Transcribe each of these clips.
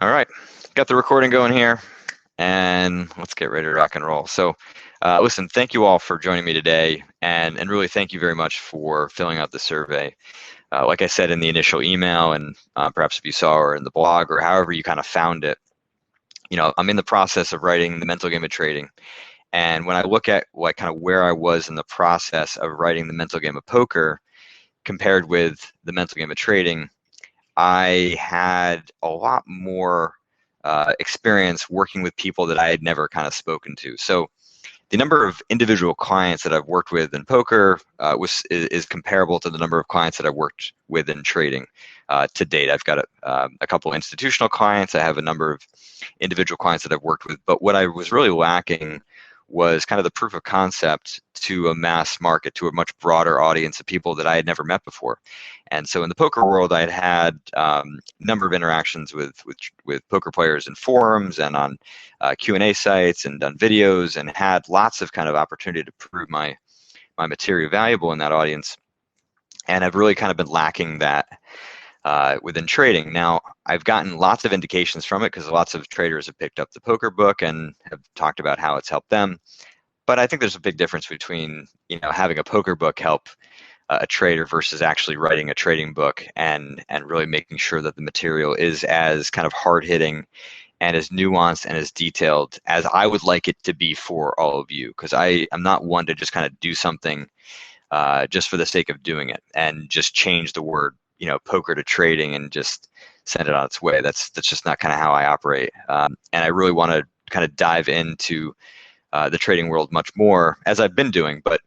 All right, got the recording going here, and let's get ready to rock and roll. So, listen, thank you all for joining me today, and really thank you very much for filling out the survey. Like I said in the initial email, and perhaps if you saw or in the blog or however you kind of found it, I'm in the process of writing the mental game of trading. And when I look at like kind of where I was in the process of writing the mental game of poker compared with the mental game of trading, I had a lot more experience working with people that I had never kind of spoken to. So the number of individual clients that I've worked with in poker is comparable to the number of clients that I've worked with in trading to date. I've got a couple institutional clients. I have a number of individual clients that I've worked with. But what I was really lacking was kind of the proof of concept to a mass market, to a much broader audience of people that I had never met before. And so in the poker world, I had had a number of interactions with poker players in forums and on Q&A sites and done videos and had lots of kind of opportunity to prove my material valuable in that audience. And I've really kind of been lacking that within trading. Now, I've gotten lots of indications from it because lots of traders have picked up the poker book and have talked about how it's helped them. But I think there's a big difference between having a poker book help a trader versus actually writing a trading book and really making sure that the material is as kind of hard hitting and as nuanced and as detailed as I would like it to be for all of you. Because I'm not one to just kind of do something just for the sake of doing it and just change the word, poker to trading and just send it on its way. That's just not kind of how I operate. And I really want to kind of dive into the trading world much more as I've been doing, but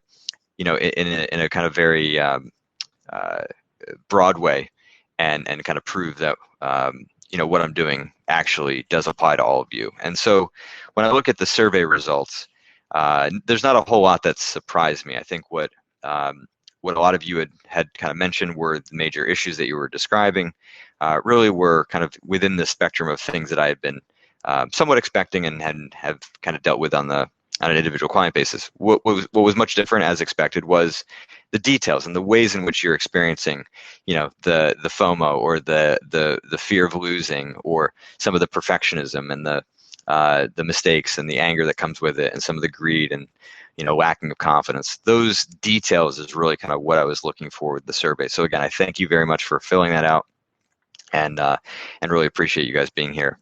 in a kind of very uh, broad way, and kind of prove that what I'm doing actually does apply to all of you. And so when I look at the survey results, there's not a whole lot that surprised me. I think what a lot of you had kind of mentioned were the major issues that you were describing really were kind of within the spectrum of things that I had been somewhat expecting and have kind of dealt with on an individual client basis. What was much different, as expected, was the details and the ways in which you're experiencing, the FOMO or the fear of losing, or some of the perfectionism and the mistakes and the anger that comes with it, and some of the greed and lacking of confidence. Those details is really kind of what I was looking for with the survey. So again, I thank you very much for filling that out, and really appreciate you guys being here.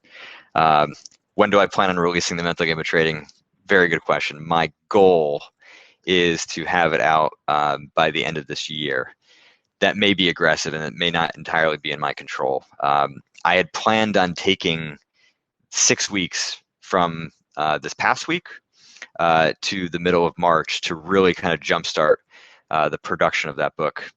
Um, when do I plan on releasing the mental game of trading? Very good question. My goal is to have it out by the end of this year. That may be aggressive, and it may not entirely be in my control. I had planned on taking 6 weeks from this past week to the middle of March to really kind of jumpstart the production of that book.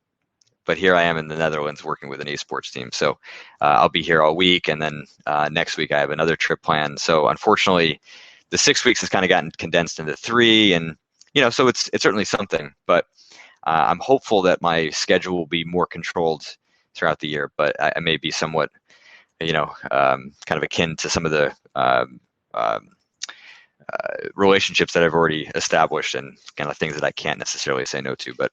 But here I am in the Netherlands working with an esports team. So I'll be here all week, and then next week I have another trip planned. So unfortunately, the 6 weeks has kind of gotten condensed into 3, and so it's certainly something. But I'm hopeful that my schedule will be more controlled throughout the year. But I may be somewhat, kind of akin to some of the um, relationships that I've already established, and kind of things that I can't necessarily say no to. But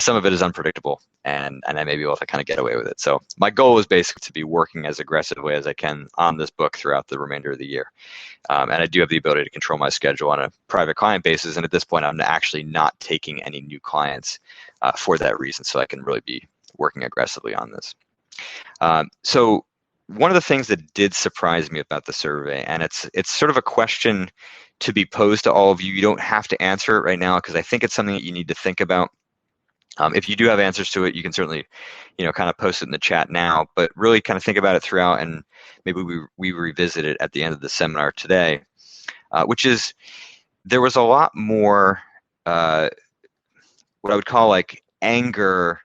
some of it is unpredictable, and I may be able to kind of get away with it. So my goal is basically to be working as aggressively as I can on this book throughout the remainder of the year. And I do have the ability to control my schedule on a private client basis. And at this point, I'm actually not taking any new clients for that reason. So I can really be working aggressively on this. So one of the things that did surprise me about the survey, and it's sort of a question to be posed to all of you. You don't have to answer it right now, because I think it's something that you need to think about. If you do have answers to it, you can certainly, kind of post it in the chat now, but really kind of think about it throughout, and maybe we revisit it at the end of the seminar today, which is, there was a lot more what I would call like anger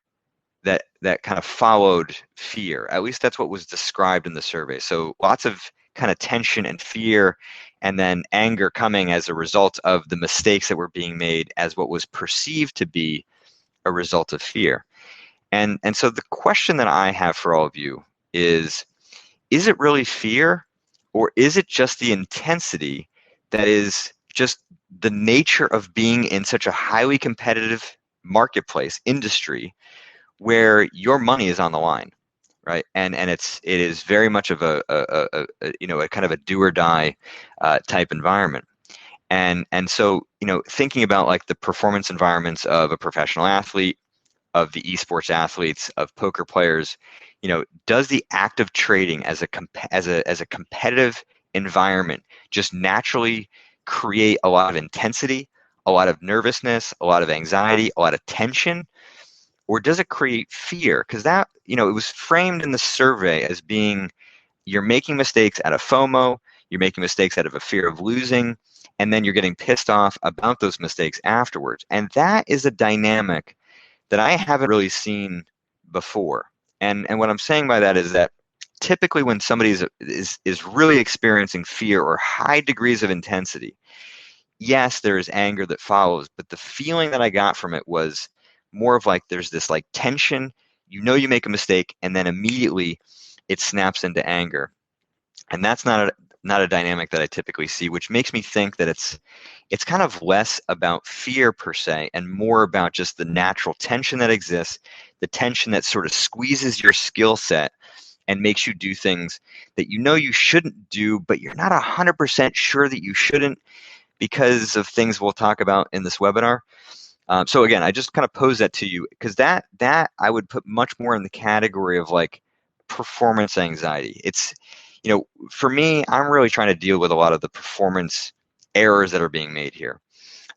that kind of followed fear. At least that's what was described in the survey. So lots of kind of tension and fear, and then anger coming as a result of the mistakes that were being made as what was perceived to be a result of fear. And so the question that I have for all of you is it really fear, or is it just the intensity that is just the nature of being in such a highly competitive marketplace industry where your money is on the line? right? And it is very much of a kind of a do or die type environment. And so, thinking about like the performance environments of a professional athlete, of the esports athletes, of poker players, does the act of trading as a competitive environment just naturally create a lot of intensity, a lot of nervousness, a lot of anxiety, a lot of tension, or does it create fear? Because that, it was framed in the survey as being, you're making mistakes out of FOMO, you're making mistakes out of a fear of losing, and then you're getting pissed off about those mistakes afterwards. And that is a dynamic that I haven't really seen before. And what I'm saying by that is that typically when somebody is really experiencing fear or high degrees of intensity, yes, there is anger that follows, but the feeling that I got from it was more of like there's this like tension, you make a mistake, and then immediately it snaps into anger. And that's not a dynamic that I typically see, which makes me think that it's kind of less about fear per se and more about just the natural tension that exists, the tension that sort of squeezes your skill set and makes you do things that you shouldn't do, but you're not 100% sure that you shouldn't because of things we'll talk about in this webinar. So again, I just kind of pose that to you because that I would put much more in the category of like performance anxiety. It's, for me, I'm really trying to deal with a lot of the performance errors that are being made here.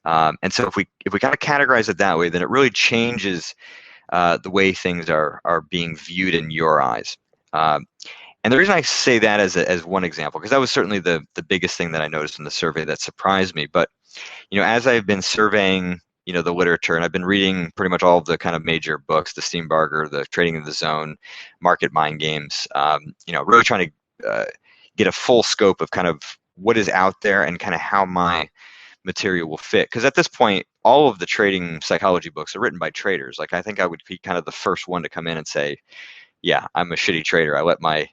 And so if we kind of categorize it that way, then it really changes the way things are being viewed in your eyes. And the reason I say that as one example, because that was certainly the biggest thing that I noticed in the survey that surprised me. But as I've been surveying the literature, and I've been reading pretty much all of the kind of major books, the Steenbarger, the Trading in the Zone, Market Mind Games, really trying to get a full scope of kind of what is out there and kind of how my material will fit. Because at this point, all of the trading psychology books are written by traders. Like I think I would be kind of the first one to come in and say, yeah, I'm a shitty trader. I let my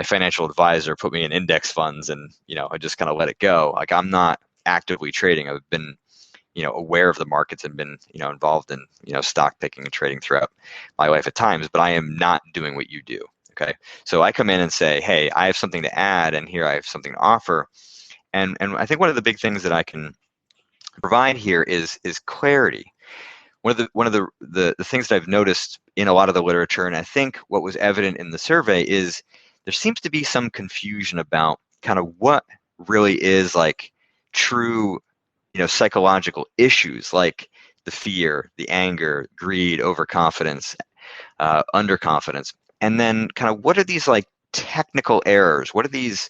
financial advisor put me in index funds and, I just kind of let it go. Like I'm not actively trading. I've been, aware of the markets and been, involved in, stock picking and trading throughout my life at times, but I am not doing what you do. Okay. So I come in and say, hey, I have something to add and here I have something to offer. And I think one of the big things that I can provide here is clarity. One of the things that I've noticed in a lot of the literature, and I think what was evident in the survey, is there seems to be some confusion about kind of what really is like true, psychological issues like the fear, the anger, greed, overconfidence, underconfidence, and then kind of what are these like technical errors? What are these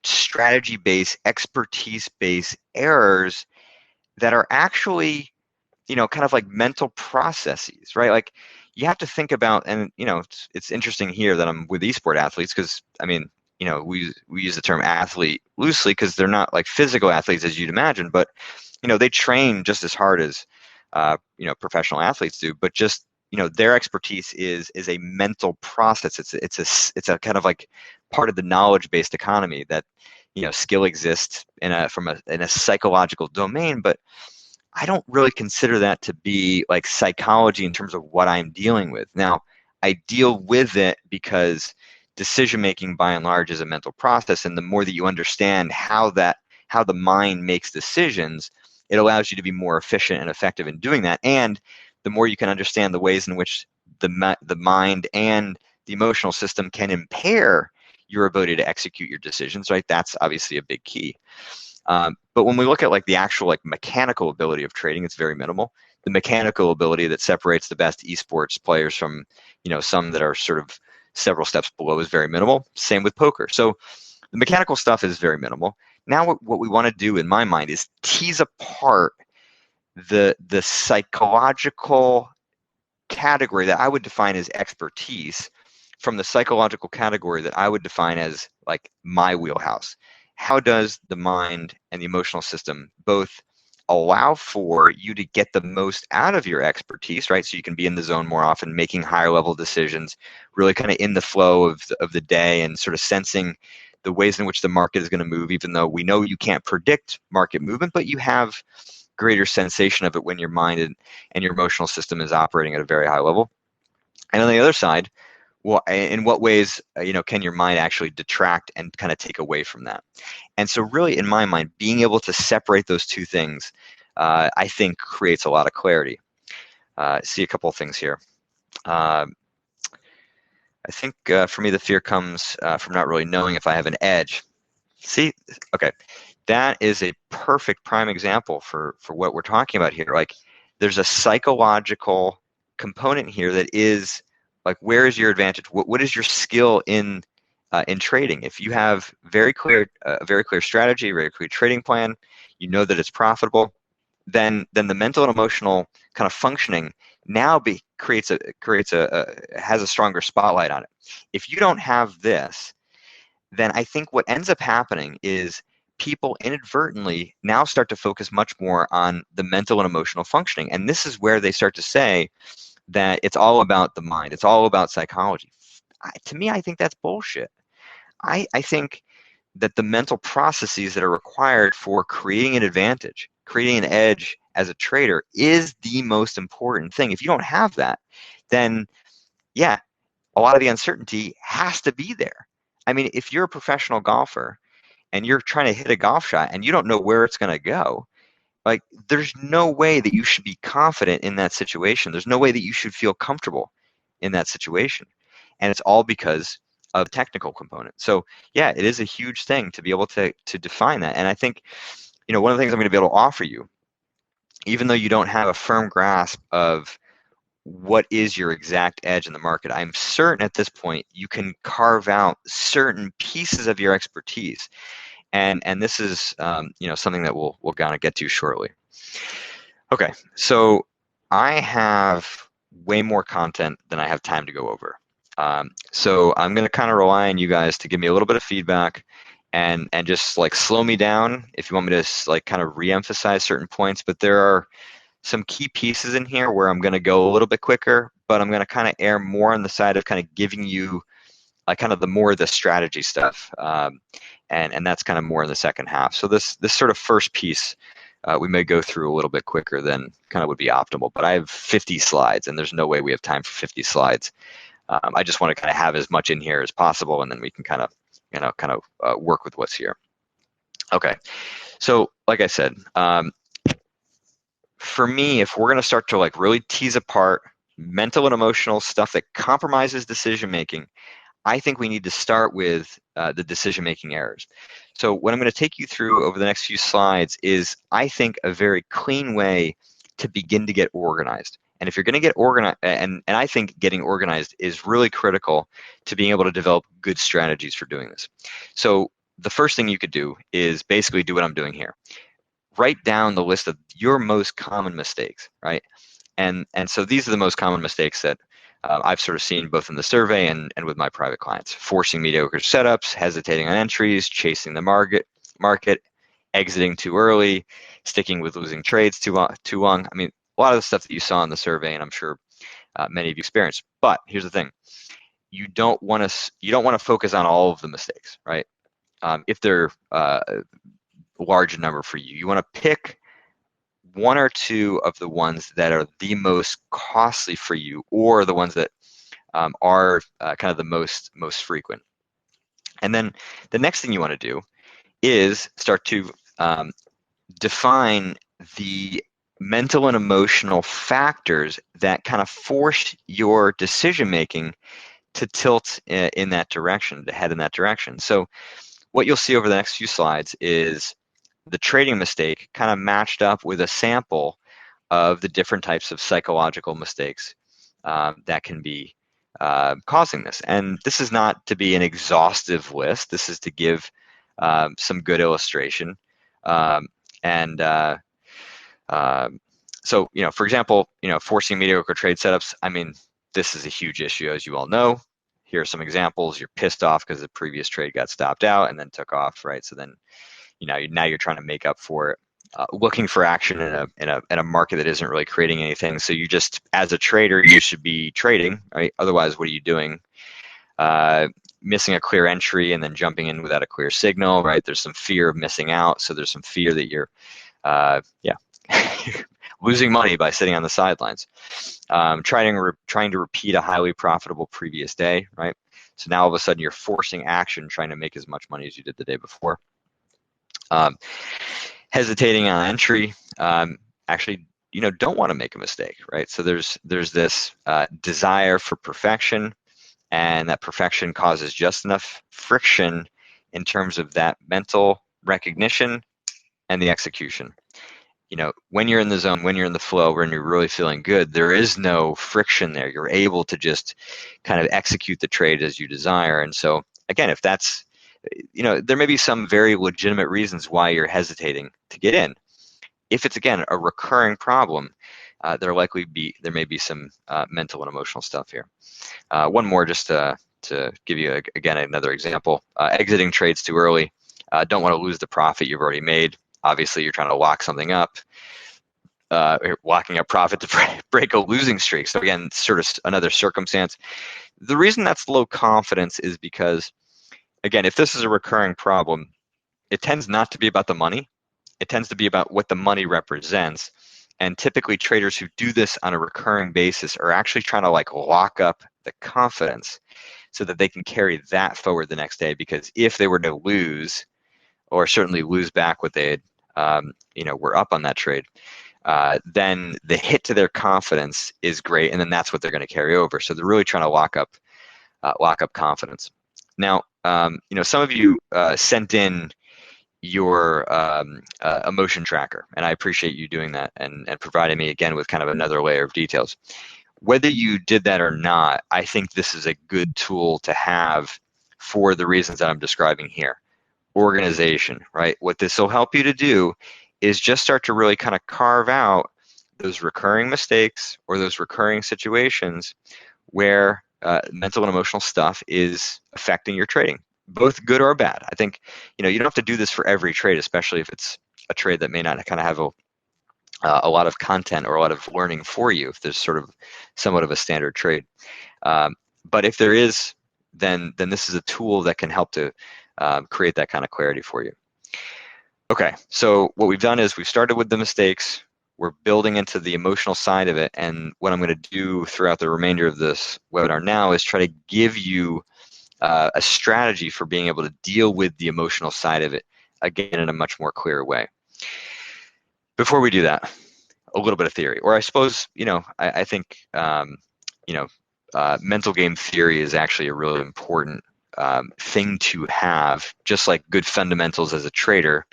strategy-based, expertise-based errors that are actually, kind of like mental processes, right? Like you have to think about, and it's interesting here that I'm with esport athletes because I mean, we use the term athlete loosely because they're not like physical athletes as you'd imagine, but they train just as hard as professional athletes do, but just their expertise is a mental process. It's a kind of like part of the knowledge-based economy that skill exists in a psychological domain, but I don't really consider that to be like psychology in terms of what I'm dealing with. Now, I deal with it because decision making by and large is a mental process, and the more that you understand how the mind makes decisions, it allows you to be more efficient and effective in doing that. And the more you can understand the ways in which the mind and the emotional system can impair your ability to execute your decisions, right? That's obviously a big key. But when we look at like the actual like mechanical ability of trading, it's very minimal. The mechanical ability that separates the best esports players from some that are sort of several steps below is very minimal. Same with poker. So the mechanical stuff is very minimal. Now what we want to do in my mind is tease apart the psychological category that I would define as expertise from the psychological category that I would define as like my wheelhouse. How does the mind and the emotional system both allow for you to get the most out of your expertise, right? So you can be in the zone more often, making higher level decisions, really kind of in the flow of the day and sort of sensing the ways in which the market is going to move, even though we know you can't predict market movement, but you have greater sensation of it when your mind and your emotional system is operating at a very high level. And on the other side, well, in what ways, can your mind actually detract and kind of take away from that? And so really, in my mind, being able to separate those two things, I think creates a lot of clarity. See a couple of things here. I think for me, the fear comes from not really knowing if I have an edge. See, okay, that is a perfect prime example for what we're talking about here. Like, there's a psychological component here that is like, where is your advantage? What is your skill in trading? If you have very clear strategy, very clear trading plan, you know that it's profitable, then the mental and emotional kind of functioning now has a stronger spotlight on it. If you don't have this, then I think what ends up happening is people inadvertently now start to focus much more on the mental and emotional functioning. And this is where they start to say that it's all about the mind, it's all about psychology. To me, I think that's bullshit. I think that the mental processes that are required for creating an advantage, creating an edge as a trader is the most important thing. If you don't have that, then yeah, a lot of the uncertainty has to be there. I mean, if you're a professional golfer and you're trying to hit a golf shot and you don't know where it's going to go, like, there's no way that you should be confident in that situation. There's no way that you should feel comfortable in that situation. And it's all because of the technical component. So yeah, it is a huge thing to be able to define that. And I think, one of the things I'm going to be able to offer you, even though you don't have a firm grasp of what is your exact edge in the market, I'm certain at this point you can carve out certain pieces of your expertise. And this is something that we'll kind of get to shortly. Okay, so I have way more content than I have time to go over. So I'm going to kind of rely on you guys to give me a little bit of feedback and just like slow me down if you want me to like kind of re-emphasize certain points. But there are some key pieces in here where I'm going to go a little bit quicker, but I'm going to kind of err more on the side of kind of giving you like kind of the strategy stuff. And that's kind of more in the second half. So this sort of first piece, we may go through a little bit quicker than kind of would be optimal, but I have 50 slides and there's no way we have time for 50 slides. I just want to kind of have as much in here as possible, and then we can kind of work with what's here. Okay, so like I said, for me, if we're going to start to like really tease apart mental and emotional stuff that compromises decision making, I think we need to start with the decision-making errors. So what I'm going to take you through over the next few slides is, I think, a very clean way to begin to get organized. And if you're going to get organized, and I think getting organized is really critical to being able to develop good strategies for doing this. So the first thing you could do is basically do what I'm doing here. Write down the list of your most common mistakes, right? And so these are the most common mistakes that I've sort of seen both in the survey and with my private clients: forcing mediocre setups, hesitating on entries, chasing the market, exiting too early, sticking with losing trades too long. I mean, a lot of the stuff that you saw in the survey, and I'm sure many of you experienced. But here's the thing: you don't want to focus on all of the mistakes, right? If they're a large number for you, you want to pick one or two of the ones that are the most costly for you, or the ones that are kind of the most frequent. And then the next thing you want to do is start to define the mental and emotional factors that kind of force your decision making to tilt in that direction, to head in that direction. So what you'll see over the next few slides is the trading mistake kind of matched up with a sample of the different types of psychological mistakes that can be causing this. And this is not to be an exhaustive list. This is to give some good illustration. So, for example, forcing mediocre trade setups. I mean, this is a huge issue, as you all know. Here are some examples. You're pissed off because the previous trade got stopped out and then took off, right? So then, now you're trying to make up for it. Looking for action in a market that isn't really creating anything. So you just, as a trader, you should be trading, right? Otherwise, what are you doing? Missing a clear entry and then jumping in without a clear signal, right? There's some fear of missing out. So there's some fear that you're, losing money by sitting on the sidelines, trying to repeat a highly profitable previous day, right? So now all of a sudden you're forcing action, trying to make as much money as you did the day before. Hesitating on entry, actually, don't want to make a mistake, right? So there's this desire for perfection, and that perfection causes just enough friction in terms of that mental recognition and the execution. When you're in the zone, when you're in the flow, when you're really feeling good, there is no friction there. You're able to just kind of execute the trade as you desire. And so, again, if that's, there may be some very legitimate reasons why you're hesitating to get in. If it's, again, a recurring problem, there may be some mental and emotional stuff here. One more just to give you, again, another example. Exiting trades too early. Don't want to lose the profit you've already made. Obviously, you're trying to lock something up, locking up profit to break a losing streak. So again, sort of another circumstance. The reason that's low confidence is because, again, if this is a recurring problem, it tends not to be about the money. It tends to be about what the money represents. And typically traders who do this on a recurring basis are actually trying to lock up the confidence so that they can carry that forward the next day. Because if they were to lose, or certainly lose back what they had, were up on that trade, then the hit to their confidence is great, and then that's what they're going to carry over. So they're really trying to lock up confidence. Now, some of you sent in your emotion tracker, and I appreciate you doing that and providing me again with kind of another layer of details. Whether you did that or not, I think this is a good tool to have for the reasons that I'm describing here. Organization, right? What this will help you to do is just start to really kind of carve out those recurring mistakes or those recurring situations where mental and emotional stuff is affecting your trading, both good or bad. I think, you don't have to do this for every trade, especially if it's a trade that may not kind of have a lot of content or a lot of learning for you, if there's sort of somewhat of a standard trade. But if there is, then this is a tool that can help to create that kind of clarity for you. Okay, so what we've done is we've started with the mistakes. We're building into the emotional side of it, and what I'm going to do throughout the remainder of this webinar now is try to give you a strategy for being able to deal with the emotional side of it, again, in a much more clear way. Before we do that, a little bit of theory, or I suppose, I think, mental game theory is actually a really important thing to have, just like good fundamentals as a trader.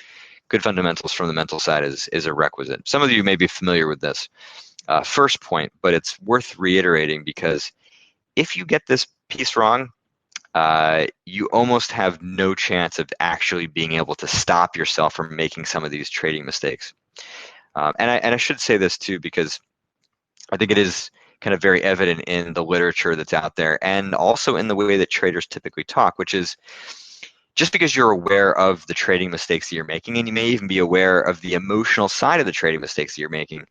Good fundamentals from the mental side is a requisite. Some of you may be familiar with this first point, but it's worth reiterating because if you get this piece wrong, you almost have no chance of actually being able to stop yourself from making some of these trading mistakes. And I should say this too, because I think it is kind of very evident in the literature that's out there, and also in the way that traders typically talk, which is just because you're aware of the trading mistakes that you're making, and you may even be aware of the emotional side of the trading mistakes that you're making,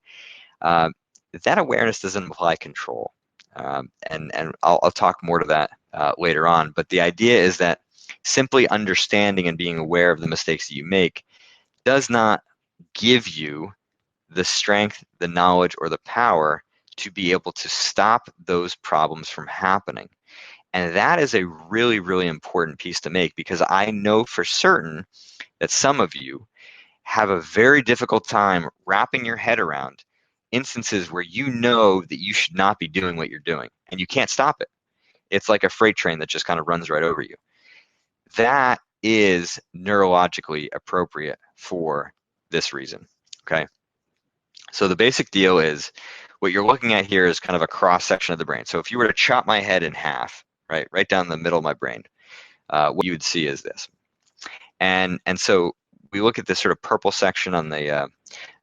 that awareness doesn't imply control. And I'll talk more to that later on. But the idea is that simply understanding and being aware of the mistakes that you make does not give you the strength, the knowledge, or the power to be able to stop those problems from happening. And that is a really, really important piece to make, because I know for certain that some of you have a very difficult time wrapping your head around instances where you know that you should not be doing what you're doing and you can't stop it. It's like a freight train that just kind of runs right over you. That is neurologically appropriate for this reason, okay? So the basic deal is, what you're looking at here is kind of a cross section of the brain. So if you were to chop my head in half, right down the middle of my brain, what you would see is this. And so we look at this sort of purple section on the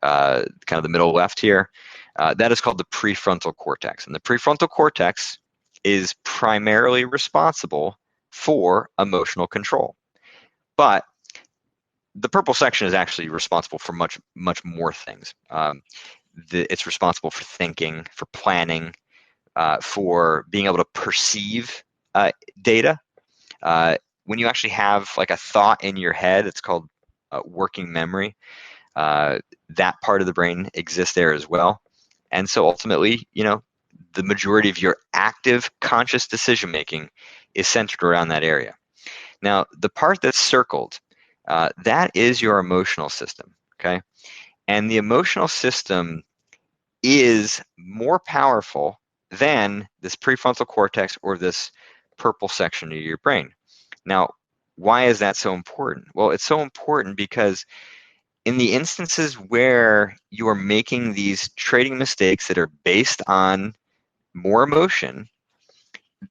kind of the middle left here. That is called the prefrontal cortex. And the prefrontal cortex is primarily responsible for emotional control. But the purple section is actually responsible for much, much more things. It's responsible for thinking, for planning, for being able to perceive data. When you actually have like a thought in your head, it's called working memory. That part of the brain exists there as well. And so ultimately, the majority of your active conscious decision making is centered around that area. Now, the part that's circled, that is your emotional system, okay? And the emotional system is more powerful than this prefrontal cortex or this purple section of your brain. Now, why is that so important? Well, it's so important because in the instances where you are making these trading mistakes that are based on more emotion,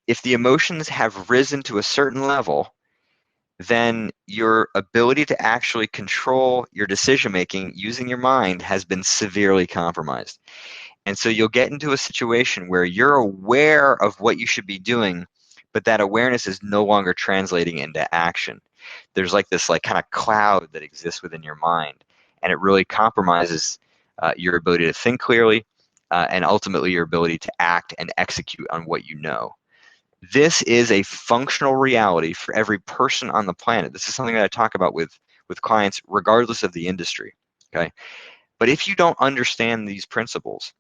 if the emotions have risen to a certain level, then your ability to actually control your decision making using your mind has been severely compromised. And so you'll get into a situation where you're aware of what you should be doing, but that awareness is no longer translating into action. There's like this kind of cloud that exists within your mind, and it really compromises your ability to think clearly and ultimately your ability to act and execute on what you know. This is a functional reality for every person on the planet. This is something that I talk about with clients regardless of the industry. Okay. But if you don't understand these principles,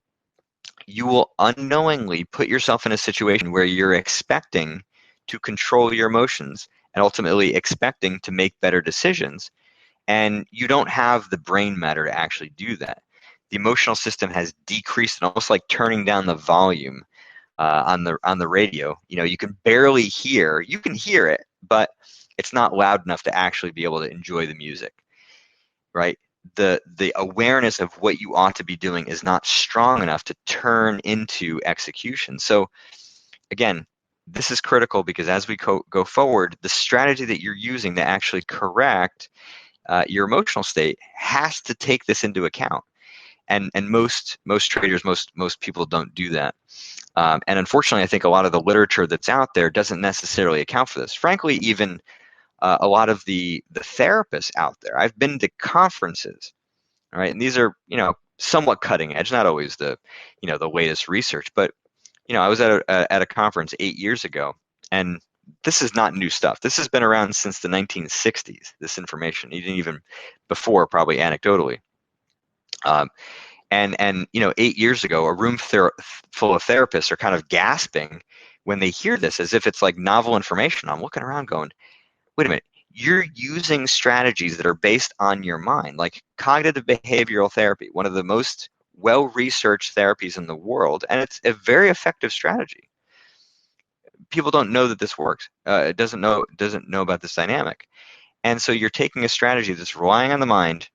you will unknowingly put yourself in a situation where you're expecting to control your emotions and ultimately expecting to make better decisions. And you don't have the brain matter to actually do that. The emotional system has decreased, almost like turning down the volume on the radio. You can barely hear. You can hear it, but it's not loud enough to actually be able to enjoy the music, right? The awareness of what you ought to be doing is not strong enough to turn into execution. So again, this is critical because as we go forward, the strategy that you're using to actually correct your emotional state has to take this into account. And most traders, most people don't do that. And unfortunately, I think a lot of the literature that's out there doesn't necessarily account for this. Frankly, even a lot of the therapists out there. I've been to conferences, right? And these are, somewhat cutting edge, not always the latest research, but I was at a conference 8 years ago, and this is not new stuff. This has been around since the 1960s. This information, even before, probably anecdotally. And 8 years ago, a room full of therapists are kind of gasping when they hear this, as if it's like novel information. I'm looking around, going, "Wait a minute! You're using strategies that are based on your mind, like cognitive behavioral therapy, one of the most well-researched therapies in the world, and it's a very effective strategy. People don't know that this works. It doesn't know about this dynamic, and so you're taking a strategy that's relying on the mind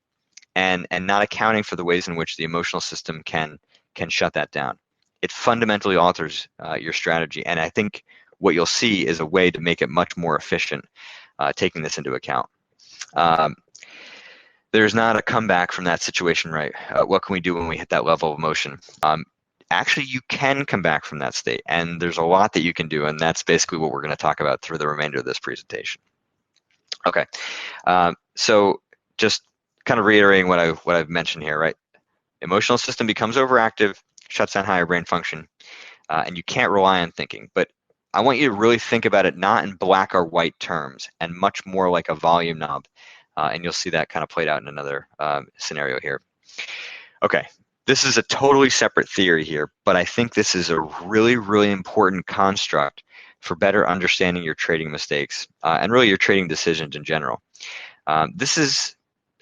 and not accounting for the ways in which the emotional system can shut that down. It fundamentally alters your strategy, and I think what you'll see is a way to make it much more efficient, taking this into account. There's not a comeback from that situation, right? What can we do when we hit that level of emotion? Actually, you can come back from that state, and there's a lot that you can do, and that's basically what we're going to talk about through the remainder of this presentation. Okay, so just kind of reiterating what I've mentioned here, right? Emotional system becomes overactive, shuts down higher brain function, and you can't rely on thinking. But I want you to really think about it not in black or white terms, and much more like a volume knob. And you'll see that kind of played out in another scenario here. Okay, this is a totally separate theory here, but I think this is a really, really important construct for better understanding your trading mistakes and really your trading decisions in general. This is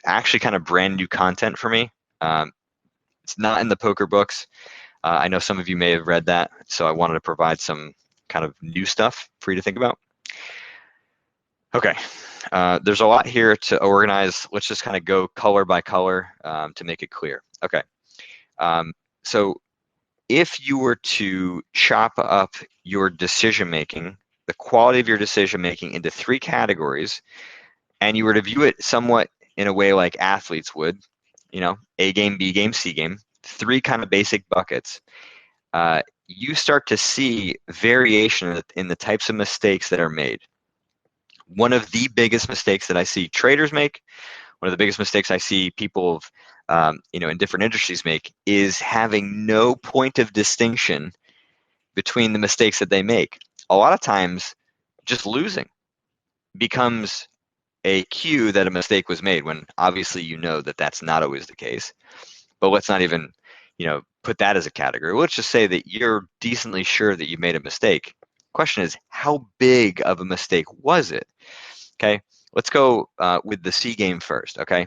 actually kind of brand new content for me. It's not in the poker books. I know some of you may have read that, so I wanted to provide some kind of new stuff for you to think about. Okay, there's a lot here to organize. Let's just kind of go color by color to make it clear. Okay, so if you were to chop up your decision making, the quality of your decision making into 3 categories, and you were to view it somewhat in a way like athletes would, A game, B game, C game, 3 kind of basic buckets, you start to see variation in the types of mistakes that are made. One of the biggest mistakes that I see traders make, one of the biggest mistakes I see people in different industries make, is having no point of distinction between the mistakes that they make. A lot of times, just losing becomes a cue that a mistake was made, when obviously you know that that's not always the case. But let's not even, put that as a category. Let's just say that you're decently sure that you made a mistake. Question is, how big of a mistake was it? Okay, let's go with the C game first. Okay,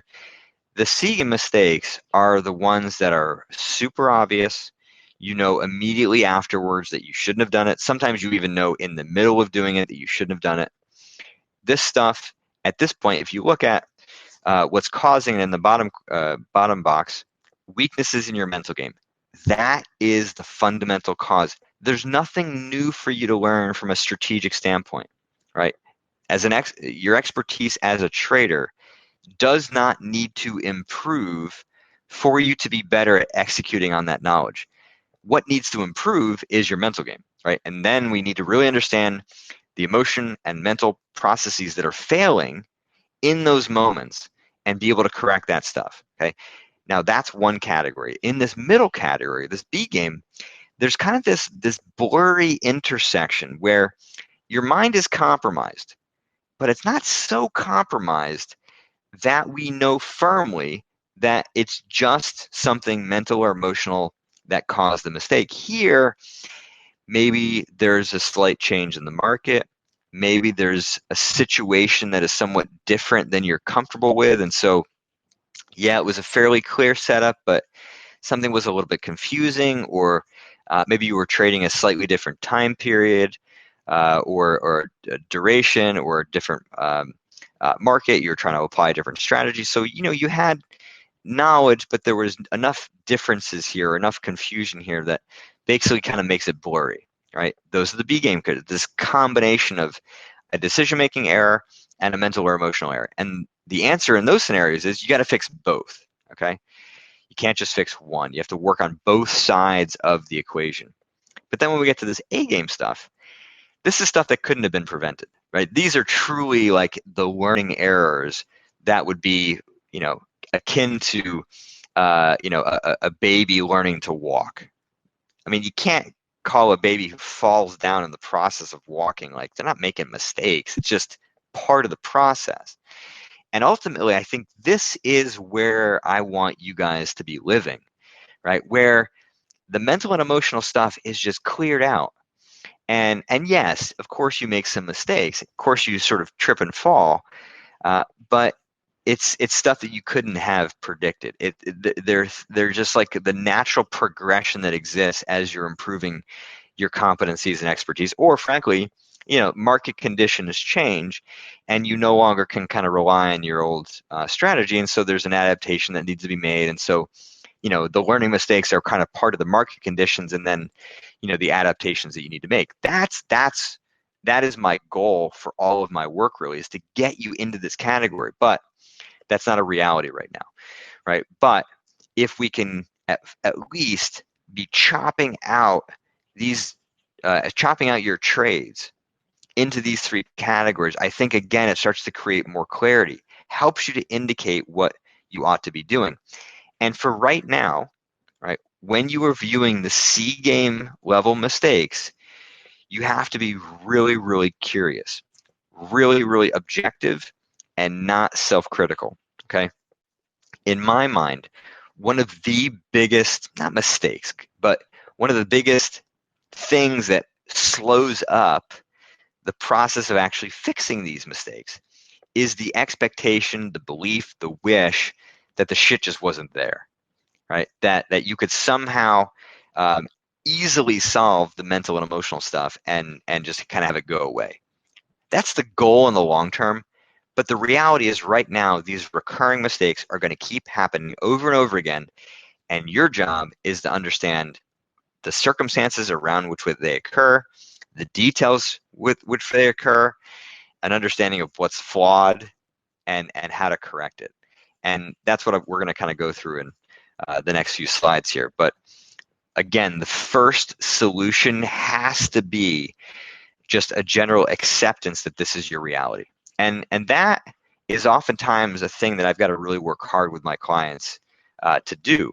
the C game mistakes are the ones that are super obvious. You know immediately afterwards that you shouldn't have done it. Sometimes you even know in the middle of doing it that you shouldn't have done it. This stuff, at this point, if you look at what's causing it in the bottom box, weaknesses in your mental game. That is the fundamental cause. There's nothing new for you to learn from a strategic standpoint, right? Your expertise as a trader does not need to improve for you to be better at executing on that knowledge. What needs to improve is your mental game, right? And then we need to really understand the emotion and mental processes that are failing in those moments and be able to correct that stuff. Okay. Now that's one category. In this middle category, this B game, there's kind of this blurry intersection where your mind is compromised, but it's not so compromised that we know firmly that it's just something mental or emotional that caused the mistake. Here, maybe there's a slight change in the market. Maybe there's a situation that is somewhat different than you're comfortable with. And so, yeah, it was a fairly clear setup, but something was a little bit confusing, or maybe you were trading a slightly different time period, or a duration, or a different market. You're trying to apply a different strategy. So, you had knowledge, but there was enough differences here, enough confusion here that basically kind of makes it blurry, right? Those are the B game, this combination of a decision-making error and a mental or emotional error. And the answer in those scenarios is you got to fix both, okay? You can't just fix one. You have to work on both sides of the equation. But then when we get to this A game stuff, this is stuff that couldn't have been prevented, right? These are truly like the learning errors that would be, akin to, a baby learning to walk. I mean, you can't call a baby who falls down in the process of walking like they're not making mistakes. It's just part of the process. And ultimately, I think this is where I want you guys to be living, right? Where the mental and emotional stuff is just cleared out. And yes, of course you make some mistakes. Of course you sort of trip and fall, but it's stuff that you couldn't have predicted. They're just like the natural progression that exists as you're improving your competencies and expertise, or frankly, market conditions change, and you no longer can kind of rely on your old strategy, and so there's an adaptation that needs to be made, and so the learning mistakes are kind of part of the market conditions, and then the adaptations that you need to make. That is my goal for all of my work, really, is to get you into this category. But that's not a reality right now, right? But if we can at least be chopping out your trades into these three categories, I think, again, it starts to create more clarity, helps you to indicate what you ought to be doing. And for right now, right, when you are viewing the C game level mistakes, you have to be really, really curious, really, really objective, and not self-critical, okay? In my mind, one of the biggest, not mistakes, but one of the biggest things that slows up the process of actually fixing these mistakes is the expectation, the belief, the wish that the shit just wasn't there, right? That you could somehow easily solve the mental and emotional stuff and just kind of have it go away. That's the goal in the long term. But the reality is right now, these recurring mistakes are going to keep happening over and over again. And your job is to understand the circumstances around which they occur, the details with which they occur, an understanding of what's flawed, and how to correct it. And that's what we're going to kind of go through in the next few slides here. But again, the first solution has to be just a general acceptance that this is your reality. And that is oftentimes a thing that I've got to really work hard with my clients to do.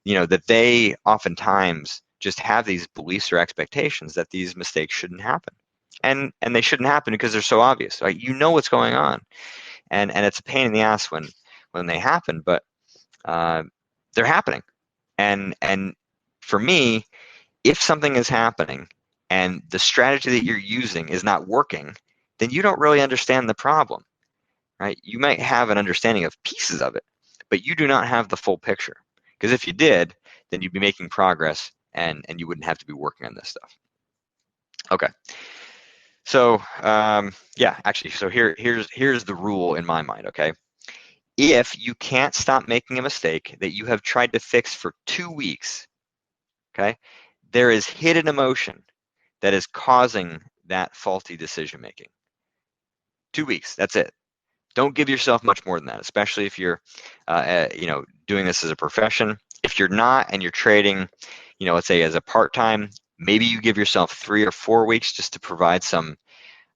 That they oftentimes just have these beliefs or expectations that these mistakes shouldn't happen. And they shouldn't happen because they're so obvious, right? You know what's going on. and it's a pain in the ass when they happen, but they're happening. And for me, if something is happening and the strategy that you're using is not working, then you don't really understand the problem, right? You might have an understanding of pieces of it, but you do not have the full picture. Because if you did, then you'd be making progress and you wouldn't have to be working on this stuff. Okay. So yeah, actually, so here's the rule in my mind, okay? If you can't stop making a mistake that you have tried to fix for 2 weeks, okay, there is hidden emotion that is causing that faulty decision making. 2 weeks, that's it. Don't give yourself much more than that, especially if you're, doing this as a profession. If you're not and you're trading, let's say as a part-time, maybe you give yourself 3 or 4 weeks just to provide some,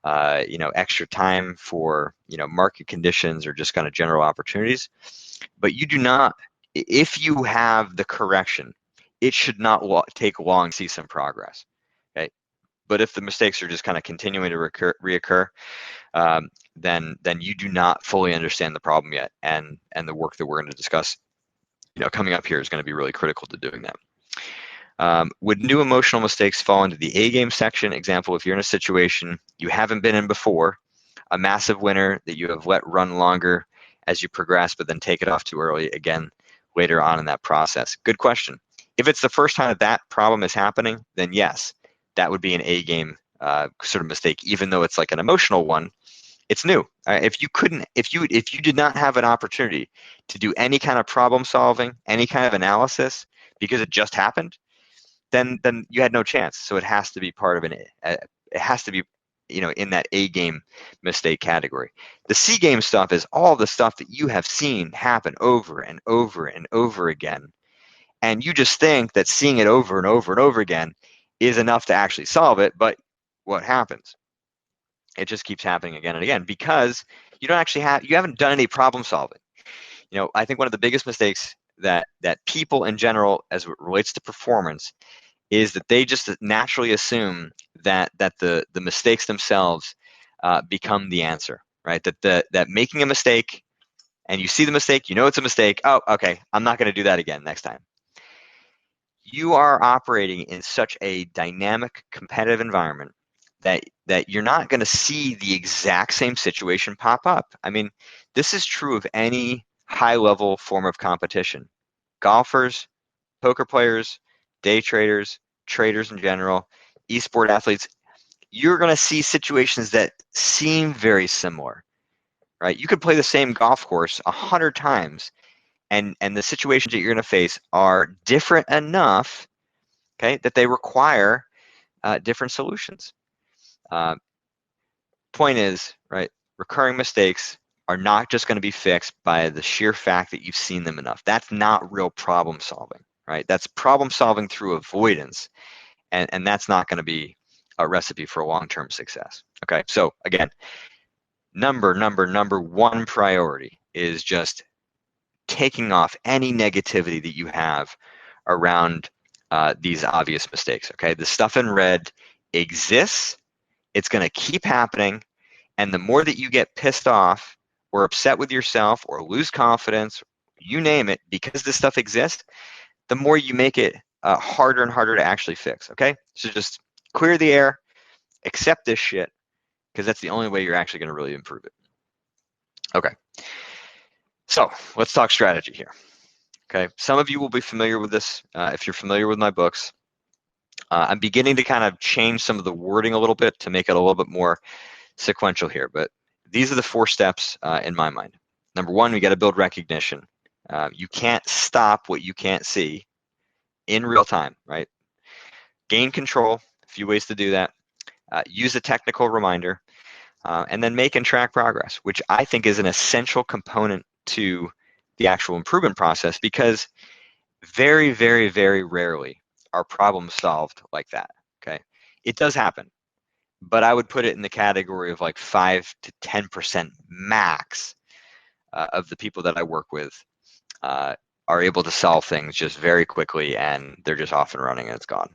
extra time for, market conditions or just kind of general opportunities. But you do not, if you have the correction, it should not take long to see some progress. Okay. But if the mistakes are just kind of continuing to reoccur, then you do not fully understand the problem yet, and the work that we're going to discuss, coming up here is going to be really critical to doing that. Would new emotional mistakes fall into the A game section? Example, if you're in a situation you haven't been in before, a massive winner that you have let run longer as you progress, but then take it off too early again later on in that process. Good question. If it's the first time that problem is happening, then yes, that would be an A game sort of mistake, even though it's like an emotional one. It's new. If you did not have an opportunity to do any kind of problem solving, any kind of analysis, because it just happened, then you had no chance. So it has to be part of it has to be, in that A game mistake category. The C game stuff is all the stuff that you have seen happen over and over and over again, and you just think that seeing it over and over and over again is enough to actually solve it. But what happens? It just keeps happening again and again because you haven't done any problem solving. I think one of the biggest mistakes that people in general, as it relates to performance, is that they just naturally assume that the mistakes themselves become the answer, right? That making a mistake, and you see the mistake, it's a mistake. Oh, okay, I'm not going to do that again next time. You are operating in such a dynamic, competitive environment that you're not going to see the exact same situation pop up. I mean, this is true of any high-level form of competition. Golfers, poker players, day traders, traders in general, esport athletes, you're going to see situations that seem very similar, right? You could play the same golf course 100 times, and the situations that you're going to face are different enough, okay, that they require different solutions. Point is, right, recurring mistakes are not just going to be fixed by the sheer fact that you've seen them enough. That's not real problem solving, right? That's problem solving through avoidance, and that's not going to be a recipe for long-term success. Okay, so again, number one priority is just taking off any negativity that you have around these obvious mistakes. Okay, the stuff in red exists. It's going to keep happening, and the more that you get pissed off or upset with yourself or lose confidence, you name it, because this stuff exists, the more you make it harder and harder to actually fix. Okay, so just clear the air, accept this shit, because that's the only way you're actually going to really improve it. Okay, so let's talk strategy here. Okay, some of you will be familiar with this if you're familiar with my books. I'm beginning to kind of change some of the wording a little bit to make it a little bit more sequential here, but these are the 4 steps in my mind. Number 1, we got to build recognition. You can't stop what you can't see in real time, right? Gain control, a few ways to do that. Use a technical reminder, and then make and track progress, which I think is an essential component to the actual improvement process, because very, very, very rarely are problems solved like that, okay? It does happen, but I would put it in the category of like 5 to 10% max of the people that I work with are able to solve things just very quickly, and they're just off and running and it's gone.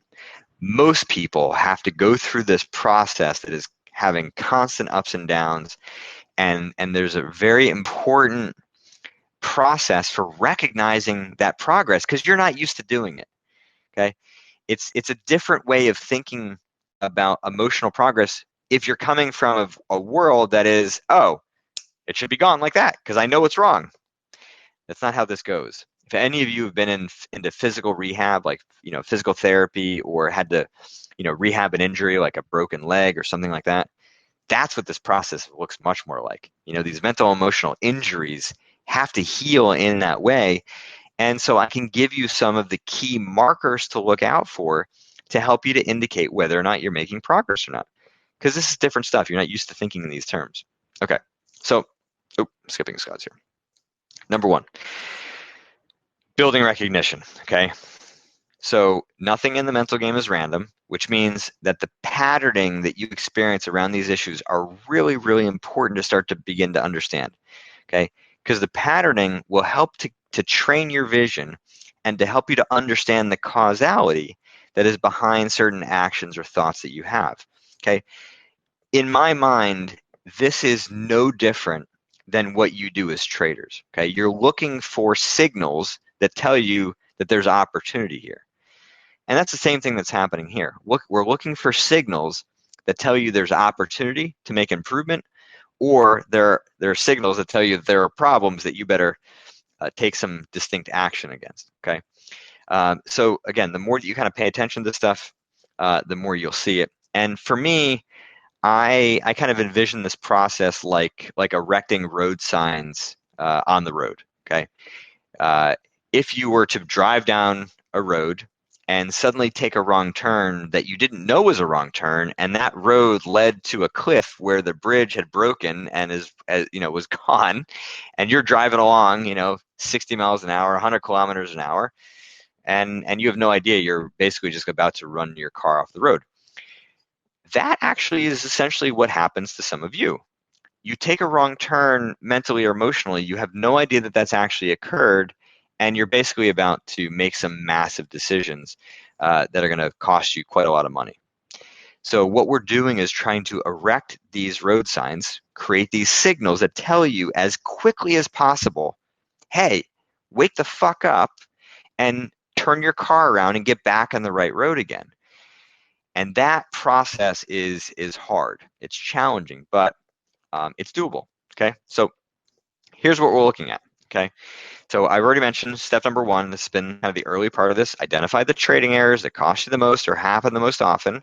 Most people have to go through this process that is having constant ups and downs, and there's a very important process for recognizing that progress because you're not used to doing it. Okay, it's a different way of thinking about emotional progress if you're coming from a world that is, oh, it should be gone like that because I know what's wrong. That's not how this goes. If any of you have been into physical rehab, like physical therapy, or had to rehab an injury like a broken leg or something like that, that's what this process looks much more like. These mental emotional injuries have to heal in that way. And so I can give you some of the key markers to look out for to help you to indicate whether or not you're making progress or not. Because this is different stuff. You're not used to thinking in these terms. Okay, so skipping Scott's here. Number one, building recognition. Okay, so nothing in the mental game is random, which means that the patterning that you experience around these issues are really, really important to start to begin to understand. Okay, because the patterning will help to train your vision and to help you to understand the causality that is behind certain actions or thoughts that you have. Okay, in my mind, this is no different than what you do as traders. Okay, you're looking for signals that tell you that there's opportunity here. And that's the same thing that's happening here. We're looking for signals that tell you there's opportunity to make improvement, or there are signals that tell you that there are problems that you better take some distinct action against. Okay, so again, the more that you kind of pay attention to stuff, the more you'll see it. And for me, I kind of envision this process like erecting road signs on the road. Okay, if you were to drive down a road and suddenly take a wrong turn that you didn't know was a wrong turn, and that road led to a cliff where the bridge had broken and was gone, and you're driving along 60 miles an hour, 100 kilometers an hour, and you have no idea, you're basically just about to run your car off the road. That actually is essentially what happens to some of you. You take a wrong turn mentally or emotionally, you have no idea that that's actually occurred, and you're basically about to make some massive decisions that are going to cost you quite a lot of money. So what we're doing is trying to erect these road signs, create these signals that tell you as quickly as possible, hey, wake the fuck up and turn your car around and get back on the right road again. And that process is hard. It's challenging, but it's doable. Okay, so here's what we're looking at. Okay, so I've already mentioned step number one. This has been kind of the early part of this. Identify the trading errors that cost you the most or happen the most often,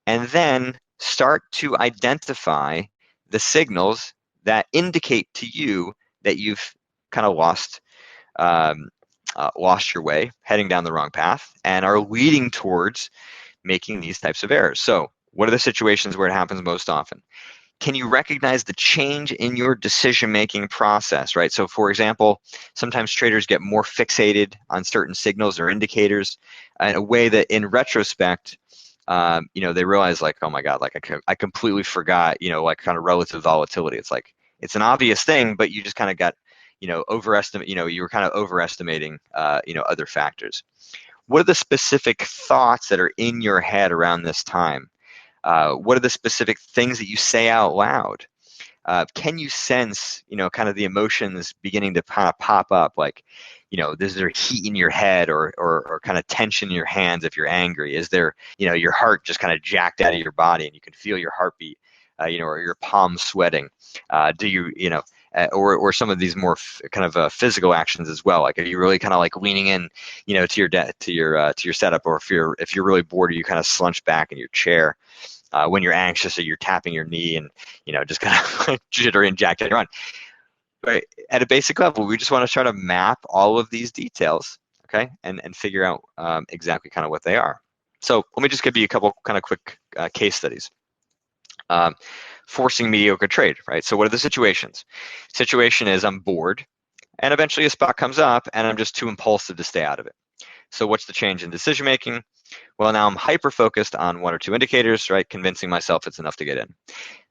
and then start to identify the signals that indicate to you that you've kind of lost your way, heading down the wrong path, and are leading towards making these types of errors. So what are the situations where it happens most often? Can you recognize the change in your decision-making process, right? So for example, sometimes traders get more fixated on certain signals or indicators in a way that in retrospect, they realize like, oh my God, like I completely forgot, like kind of relative volatility. It's like, it's an obvious thing, but you just kind of got, you were kind of overestimating, other factors. What are the specific thoughts that are in your head around this time? What are the specific things that you say out loud? Can you sense, kind of the emotions beginning to kind of pop up, like, is there heat in your head or kind of tension in your hands if you're angry? Is there, your heart just kind of jacked out of your body and you can feel your heartbeat, or your palms sweating? Do you, or some of these more kind of physical actions as well? Like, are you really kind of like leaning in, to your setup, or if you're really bored, you kind of slouch back in your chair? When you're anxious, or you're tapping your knee and just kind of like jittery and jacked out. But at a basic level, we just want to try to map all of these details, okay, and figure out exactly kind of what they are. So let me just give you a couple kind of quick case studies. Forcing mediocre trade, right? So what are the situations? Situation is I'm bored, and eventually a spot comes up, and I'm just too impulsive to stay out of it. So what's the change in decision making? Well, now I'm hyper-focused on one or two indicators, right? Convincing myself it's enough to get in.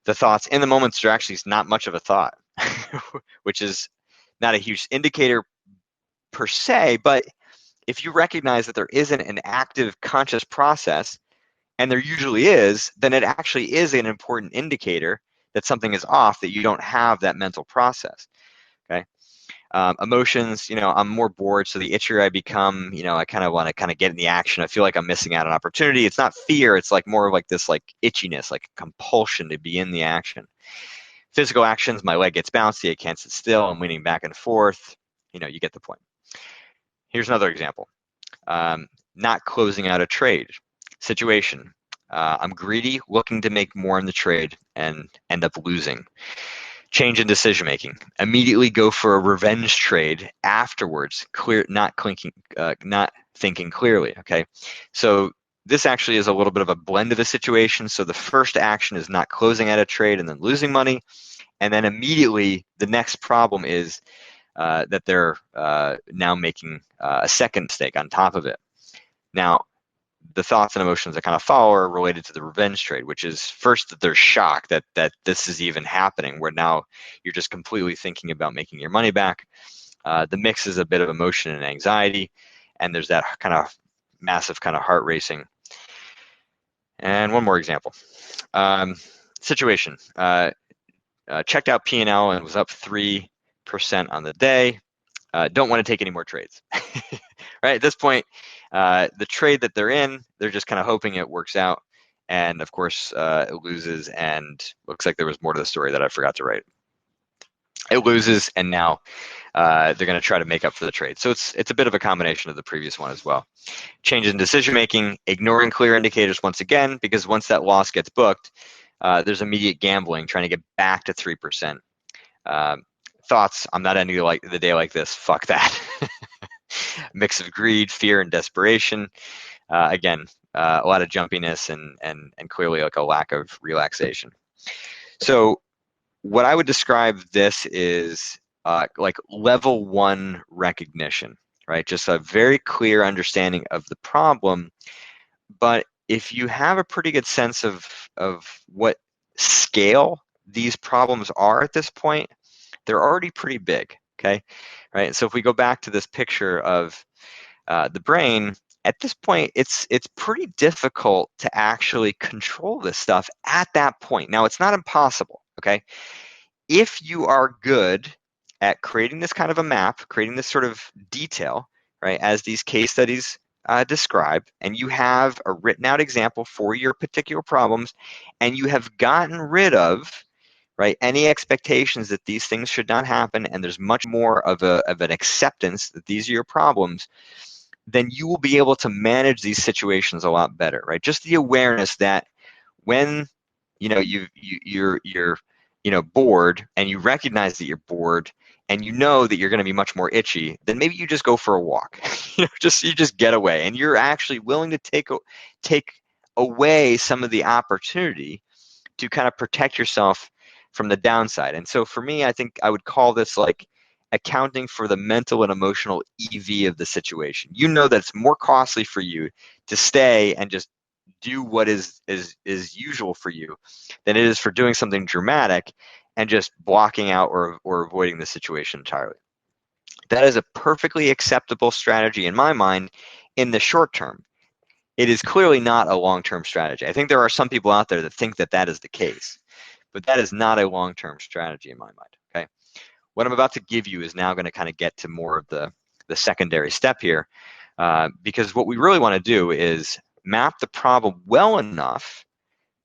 The thoughts in the moments are actually not much of a thought, which is not a huge indicator per se, but if you recognize that there isn't an active conscious process, and there usually is, then it actually is an important indicator that something is off, that you don't have that mental process. Okay. Emotions, I'm more bored, so the itchier I become, I kind of want to kind of get in the action. I feel like I'm missing out on opportunity. It's not fear, it's like more of like this like itchiness, like compulsion to be in the action. Physical actions, my leg gets bouncy, I can't sit still, I'm leaning back and forth. You get the point. Here's another example. Not closing out a trade situation. I'm greedy, looking to make more in the trade and end up losing. Change in decision making. Immediately go for a revenge trade afterwards. Not thinking clearly. Okay, so this actually is a little bit of a blend of a situation. So the first action is not closing out a trade and then losing money, and then immediately the next problem is that they're now making a second mistake on top of it. Now, the thoughts and emotions that kind of follow are related to the revenge trade, which is first that they're shocked that this is even happening, where now you're just completely thinking about making your money back. The mix is a bit of emotion and anxiety, and there's that kind of massive kind of heart racing. And one more example. Situation. Checked out P&L and was up 3% on the day. Don't want to take any more trades. Right at this point, the trade that they're in, they're just kind of hoping it works out, and of course it loses, and looks like there was more to the story that I forgot to write. It loses, and now they're going to try to make up for the trade. So it's a bit of a combination of the previous one as well. Change in decision making, ignoring clear indicators once again, because once that loss gets booked, there's immediate gambling, trying to get back to 3%. Thoughts, I'm not ending the day like this, fuck that. Mix of greed, fear, and desperation. Again, a lot of jumpiness and clearly like a lack of relaxation. So what I would describe this is like level 1 recognition, right? Just a very clear understanding of the problem. But if you have a pretty good sense of what scale these problems are at this point, they're already pretty big, okay? Right? So if we go back to this picture of the brain, at this point, it's pretty difficult to actually control this stuff at that point. Now, it's not impossible, okay? If you are good at creating this kind of a map, creating this sort of detail, right, as these case studies describe, and you have a written out example for your particular problems, and you have gotten rid of, right, any expectations that these things should not happen, and there's much more of an acceptance that these are your problems, then you will be able to manage these situations a lot better, right? Just the awareness that when you're bored, and you recognize that you're bored, and you know that you're going to be much more itchy, then maybe you just go for a walk. you just get away, and you're actually willing to take away some of the opportunity to kind of protect yourself from the downside. And so for me, I think I would call this like accounting for the mental and emotional EV of the situation. You know that it's more costly for you to stay and just do what is usual for you than it is for doing something dramatic and just blocking out or avoiding the situation entirely. That is a perfectly acceptable strategy in my mind in the short term. It is clearly not a long-term strategy. I think there are some people out there that think that that is the case, but that is not a long-term strategy in my mind. Okay, what I'm about to give you is now going to kind of get to more of the secondary step here, because what we really want to do is map the problem well enough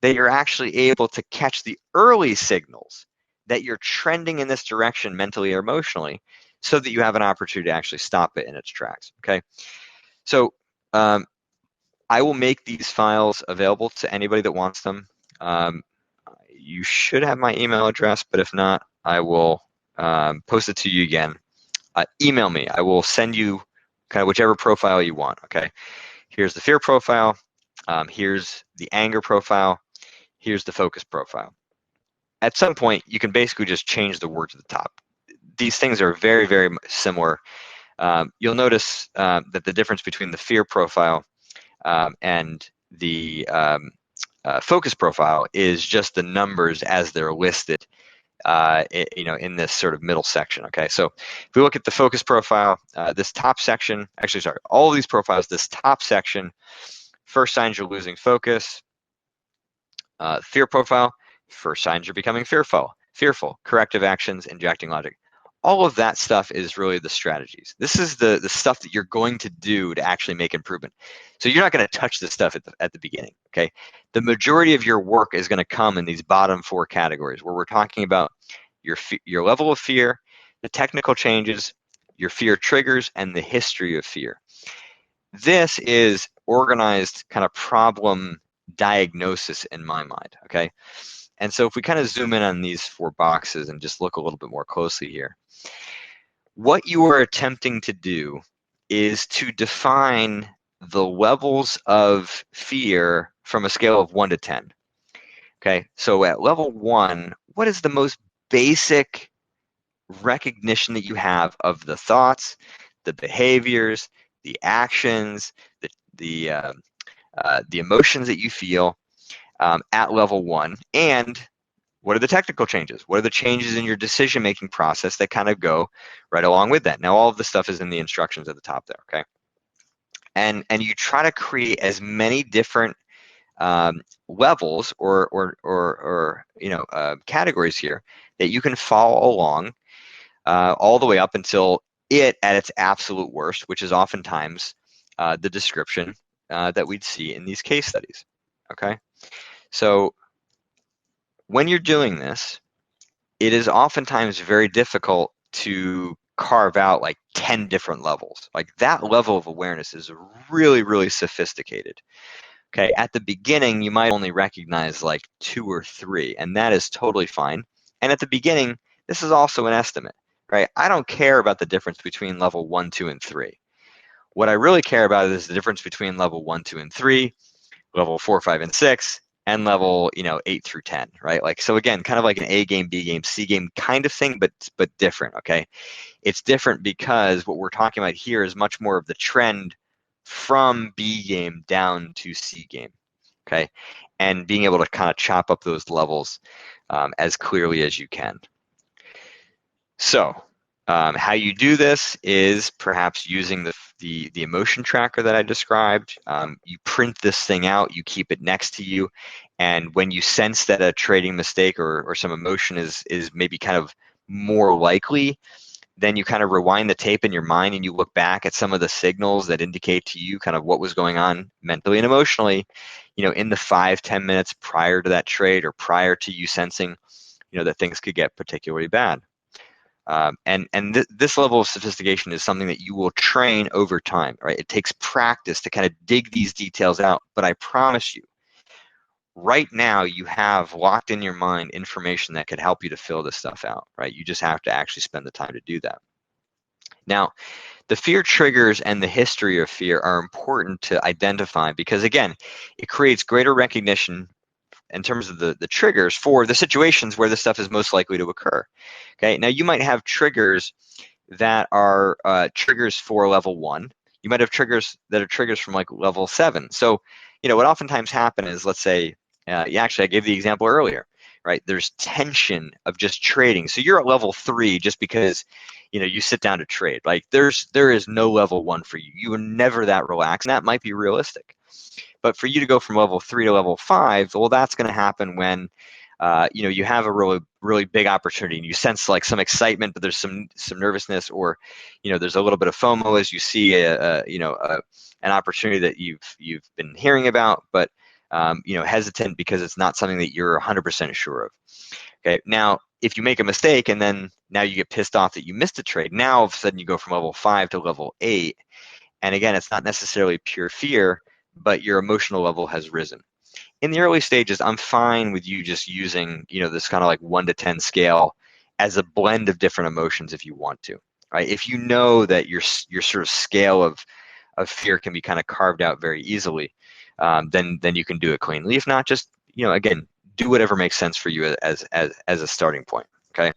that you're actually able to catch the early signals that you're trending in this direction mentally or emotionally, so that you have an opportunity to actually stop it in its tracks. Okay, so I will make these files available to anybody that wants them. You should have my email address, but if not, I will post it to you again. Email me. I will send you kind of whichever profile you want. Okay, here's the fear profile. Here's the anger profile. Here's the focus profile. At some point, you can basically just change the words at the top. These things are very, very similar. You'll notice that the difference between the fear profile and the focus profile is just the numbers as they're listed, in this sort of middle section. Okay, so if we look at the focus profile, this top section, actually, sorry, all of these profiles, this top section, first signs you're losing focus, fear profile, first signs you're becoming fearful, corrective actions, injecting logic. All of that stuff is really the strategies. This is the stuff that you're going to do to actually make improvement. So you're not going to touch this stuff at the beginning, okay? The majority of your work is going to come in these bottom 4 categories where we're talking about your level of fear, the technical changes, your fear triggers, and the history of fear. This is organized kind of problem diagnosis in my mind, okay? And so if we kind of zoom in on these 4 boxes and just look a little bit more closely here, what you are attempting to do is to define the levels of fear from a scale of 1 to 10. Okay, so at level 1, what is the most basic recognition that you have of the thoughts, the behaviors, the actions, the emotions that you feel at level 1, and what are the technical changes? What are the changes in your decision-making process that kind of go right along with that? Now, all of the stuff is in the instructions at the top there, okay? And you try to create as many different levels or categories here that you can follow along all the way up until it at its absolute worst, which is oftentimes the description that we'd see in these case studies, okay? So when you're doing this, it is oftentimes very difficult to carve out like 10 different levels. Like that level of awareness is really, really sophisticated. Okay, at the beginning, you might only recognize like 2 or 3, and that is totally fine. And at the beginning, this is also an estimate, right? I don't care about the difference between level 1, 2, and 3. What I really care about is the difference between level 1, 2, and 3, level 4, 5, and 6, and level 8 through 10, right? Like, so again, kind of like an A game, B game, C game kind of thing, but different, okay? It's different because what we're talking about here is much more of the trend from B game down to C game, okay? And being able to kind of chop up those levels as clearly as you can. So how you do this is perhaps using the emotion tracker that I described. You print this thing out, you keep it next to you, and when you sense that a trading mistake or some emotion is maybe kind of more likely, then you kind of rewind the tape in your mind and you look back at some of the signals that indicate to you kind of what was going on mentally and emotionally, in the 5-10 minutes prior to that trade or prior to you sensing, that things could get particularly bad. This level of sophistication is something that you will train over time, right? It takes practice to kind of dig these details out, but I promise you, right now you have locked in your mind information that could help you to fill this stuff out, right? You just have to actually spend the time to do that. Now, the fear triggers and the history of fear are important to identify because, again, it creates greater recognition in terms of the triggers for the situations where this stuff is most likely to occur. Okay, now you might have triggers that are triggers for level 1. You might have triggers that are triggers from like level 7. So, what oftentimes happen is, let's say, actually, I gave the example earlier, right? There's tension of just trading. So you're at level 3 just because, you sit down to trade. Like there is no level 1 for you. You are never that relaxed, and that might be realistic. But for you to go from level 3 to level 5, well, that's going to happen when you have a really big opportunity and you sense like some excitement, but there's some nervousness, or there's a little bit of FOMO as you see an opportunity that you've been hearing about, but hesitant because it's not something that you're 100% sure of. Okay, now if you make a mistake and then now you get pissed off that you missed a trade, now all of a sudden you go from level 5 to level 8, and again, it's not necessarily pure fear, but your emotional level has risen. In the early stages, I'm fine with you just using, this kind of like 1 to 10 scale as a blend of different emotions if you want to, right? If you know that your sort of scale of fear can be kind of carved out very easily, then you can do it cleanly. If not, just, again, do whatever makes sense for you as a starting point, okay?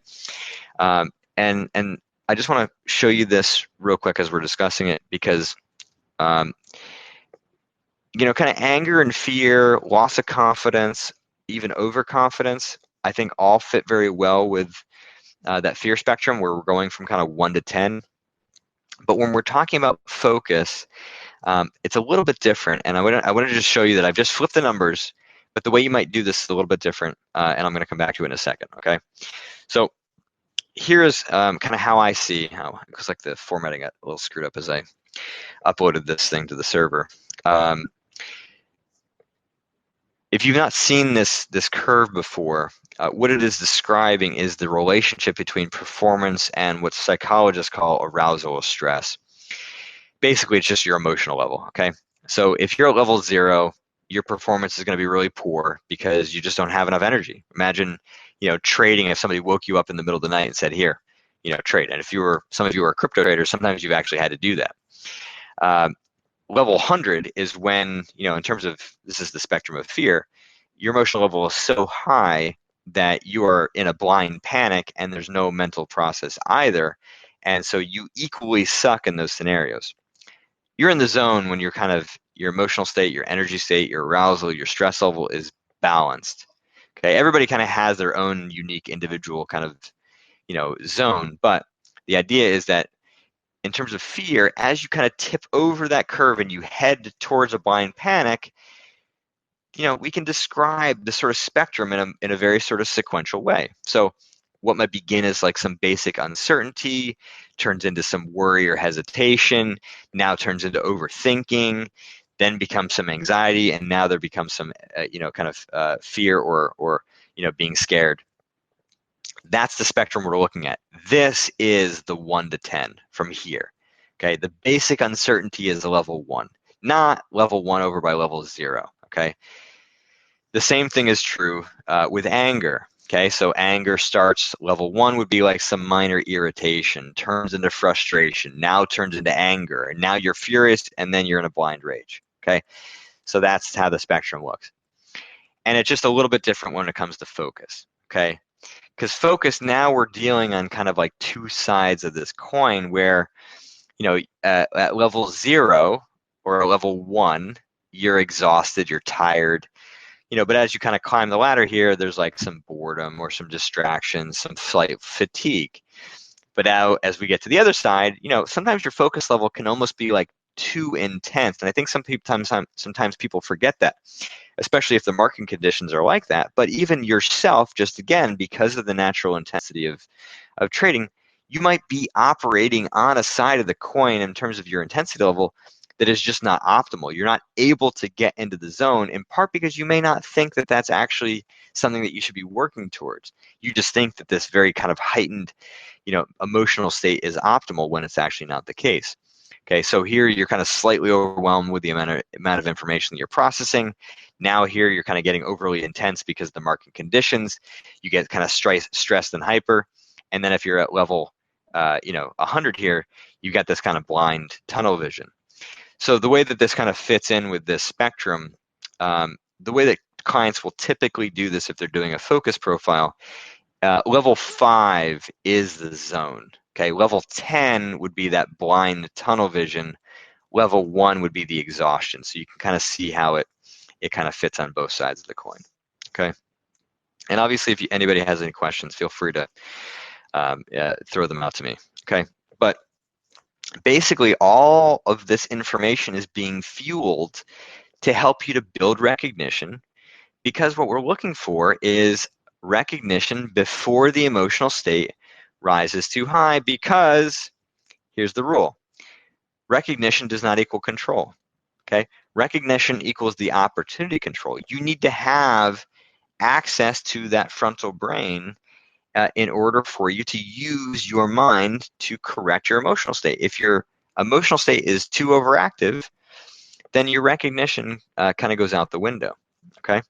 And I just want to show you this real quick as we're discussing it because kind of anger and fear, loss of confidence, even overconfidence, I think all fit very well with that fear spectrum where we're going from kind of 1 to 10. But when we're talking about focus, it's a little bit different. And I wanted to just show you that I've just flipped the numbers, But the way you might do this is a little bit different, and I'm going to come back to it in a second, okay? So here's kind of how I see how, it looks like the formatting got a little screwed up as I uploaded this thing to the server. If you've not seen this curve before, what it is describing is the relationship between performance and what psychologists call arousal or stress. Basically, it's just your emotional level, okay? So if you're at level 0, your performance is going to be really poor because you just don't have enough energy. Imagine, trading if somebody woke you up in the middle of the night and said, here, trade. And if some of you are crypto traders, sometimes you've actually had to do that. Level 100 is when, in terms of, this is the spectrum of fear, your emotional level is so high that you are in a blind panic and there's no mental process either. And so you equally suck in those scenarios. You're in the zone when you're kind of, your emotional state, your energy state, your arousal, your stress level is balanced. Okay, everybody kind of has their own unique individual kind of, zone. But the idea is that in terms of fear, as you kind of tip over that curve and you head towards a blind panic, we can describe the sort of spectrum in a very sort of sequential way. So what might begin as like some basic uncertainty turns into some worry or hesitation, now turns into overthinking, then becomes some anxiety, and now there becomes some, kind of fear or being scared. That's the spectrum we're looking at. This is the 1 to 10 from here. Okay, the basic uncertainty is a level 1, not level 1 over by level 0. Okay, the same thing is true with anger. Okay, so anger starts, level 1 would be like some minor irritation, turns into frustration, now turns into anger, and now you're furious, and then you're in a blind rage. Okay, so that's how the spectrum looks. And it's just a little bit different when it comes to focus. Okay, because focus, now we're dealing on kind of like two sides of this coin where, at level 0 or level 1, you're exhausted, you're tired, but as you kind of climb the ladder here, there's like some boredom or some distractions, some slight fatigue. But now as we get to the other side, sometimes your focus level can almost be like too intense. And I think sometimes people forget that, especially if the market conditions are like that. But even yourself, just again, because of the natural intensity of trading, you might be operating on a side of the coin in terms of your intensity level that is just not optimal. You're not able to get into the zone, in part because you may not think that that's actually something that you should be working towards. You just think that this very kind of heightened, emotional state is optimal when it's actually not the case. Okay, so here you're kind of slightly overwhelmed with the amount of information that you're processing. Now here you're kind of getting overly intense because of the market conditions. You get kind of stressed and hyper. And then if you're at level 100 here, you got this kind of blind tunnel vision. So the way that this kind of fits in with this spectrum, the way that clients will typically do this if they're doing a focus profile, level 5 is the zone. Okay, level 10 would be that blind tunnel vision. Level 1 would be the exhaustion. So you can kind of see how it kind of fits on both sides of the coin. Okay, and obviously if anybody has any questions, feel free to throw them out to me. Okay, but basically all of this information is being fueled to help you to build recognition, because what we're looking for is recognition before the emotional state rises too high, because here's the rule: recognition does not equal control. Okay, recognition equals the opportunity control. You need to have access to that frontal brain in order for you to use your mind to correct your emotional state. If your emotional state is too overactive, then your recognition kind of goes out the window. Okay,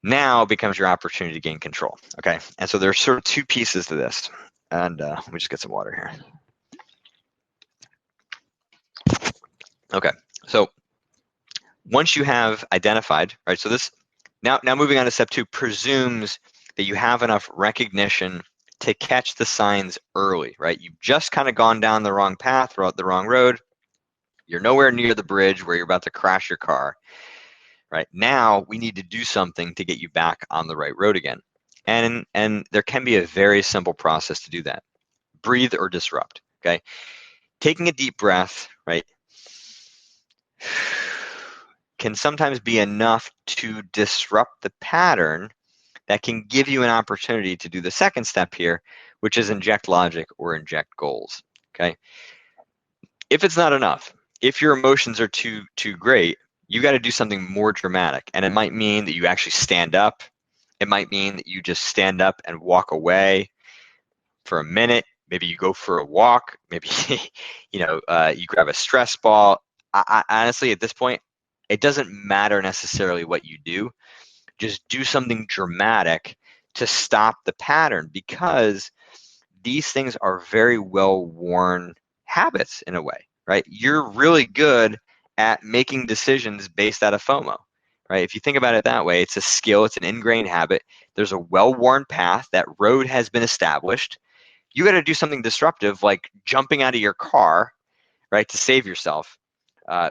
now becomes your opportunity to gain control. Okay, and so there's sort of two pieces to this. And let me just get some water here. Okay, so once you have identified, right, so this, now moving on to step 2, presumes that you have enough recognition to catch the signs early, right? You've just kind of gone down the wrong path, the wrong road. You're nowhere near the bridge where you're about to crash your car. Right now, we need to do something to get you back on the right road again. And there can be a very simple process to do that. Breathe or disrupt, okay? Taking a deep breath, right? can sometimes be enough to disrupt the pattern that can give you an opportunity to do the second step here, which is inject logic or inject goals. Okay. If it's not enough, if your emotions are too great, you got to do something more dramatic. And it might mean that you actually stand up. It might mean that you just stand up and walk away for a minute. Maybe you go for a walk. Maybe you grab a stress ball. I honestly, at this point, it doesn't matter necessarily what you do. Just do something dramatic to stop the pattern, because these things are very well-worn habits in a way, right? You're really good at making decisions based out of FOMO, right? If you think about it that way, it's a skill, it's an ingrained habit. There's a well-worn path, that road has been established. You got to do something disruptive, like jumping out of your car, right, to save yourself,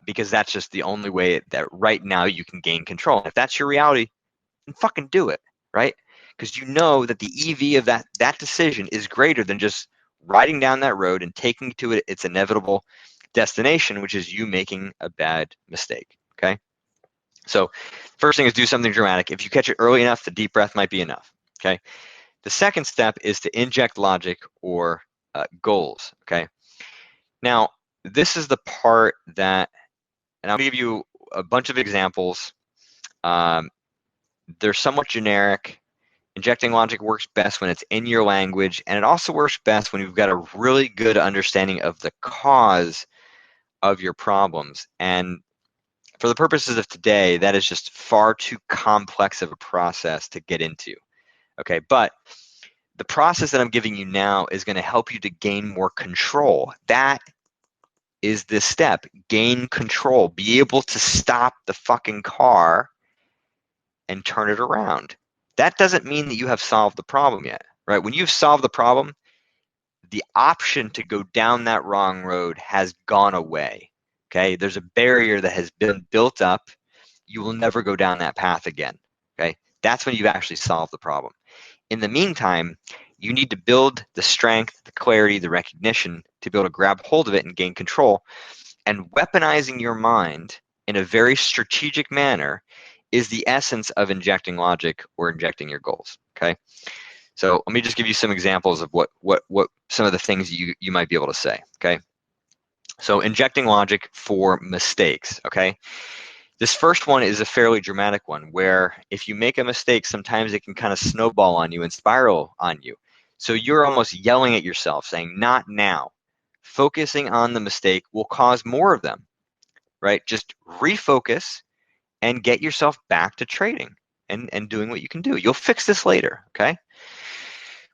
because that's just the only way that right now you can gain control. And if that's your reality, then fucking do it, right? Because you know that the EV of that decision is greater than just riding down that road and taking to it its inevitable destination, which is you making a bad mistake. Okay. So first thing is do something dramatic. If you catch it early enough, the deep breath might be enough. Okay. The second step is to inject logic or goals. Okay. Now, this is the part that, and I'll give you a bunch of examples. They're somewhat generic. Injecting logic works best when it's in your language, and it also works best when you've got a really good understanding of the cause of your problems. And for the purposes of today, that is just far too complex of a process to get into. Okay, but the process that I'm giving you now is going to help you to gain more control. That is this step: gain control, be able to stop the fucking car and turn it around. That doesn't mean that you have solved the problem yet, right? When you've solved the problem, the option to go down that wrong road has gone away. Okay, there's a barrier that has been built up. You will never go down that path again. Okay, that's when you've actually solved the problem. In the meantime, you need to build the strength, the clarity, the recognition to be able to grab hold of it and gain control. And weaponizing your mind in a very strategic manner is the essence of injecting logic or injecting your goals. Okay. So let me just give you some examples of what some of the things you might be able to say. Okay. So injecting logic for mistakes. Okay. This first one is a fairly dramatic one, where if you make a mistake, sometimes it can kind of snowball on you and spiral on you. So you're almost yelling at yourself, saying, "Not now." Focusing on the mistake will cause more of them, right? Just refocus and get yourself back to trading and doing what you can do. You'll fix this later, okay?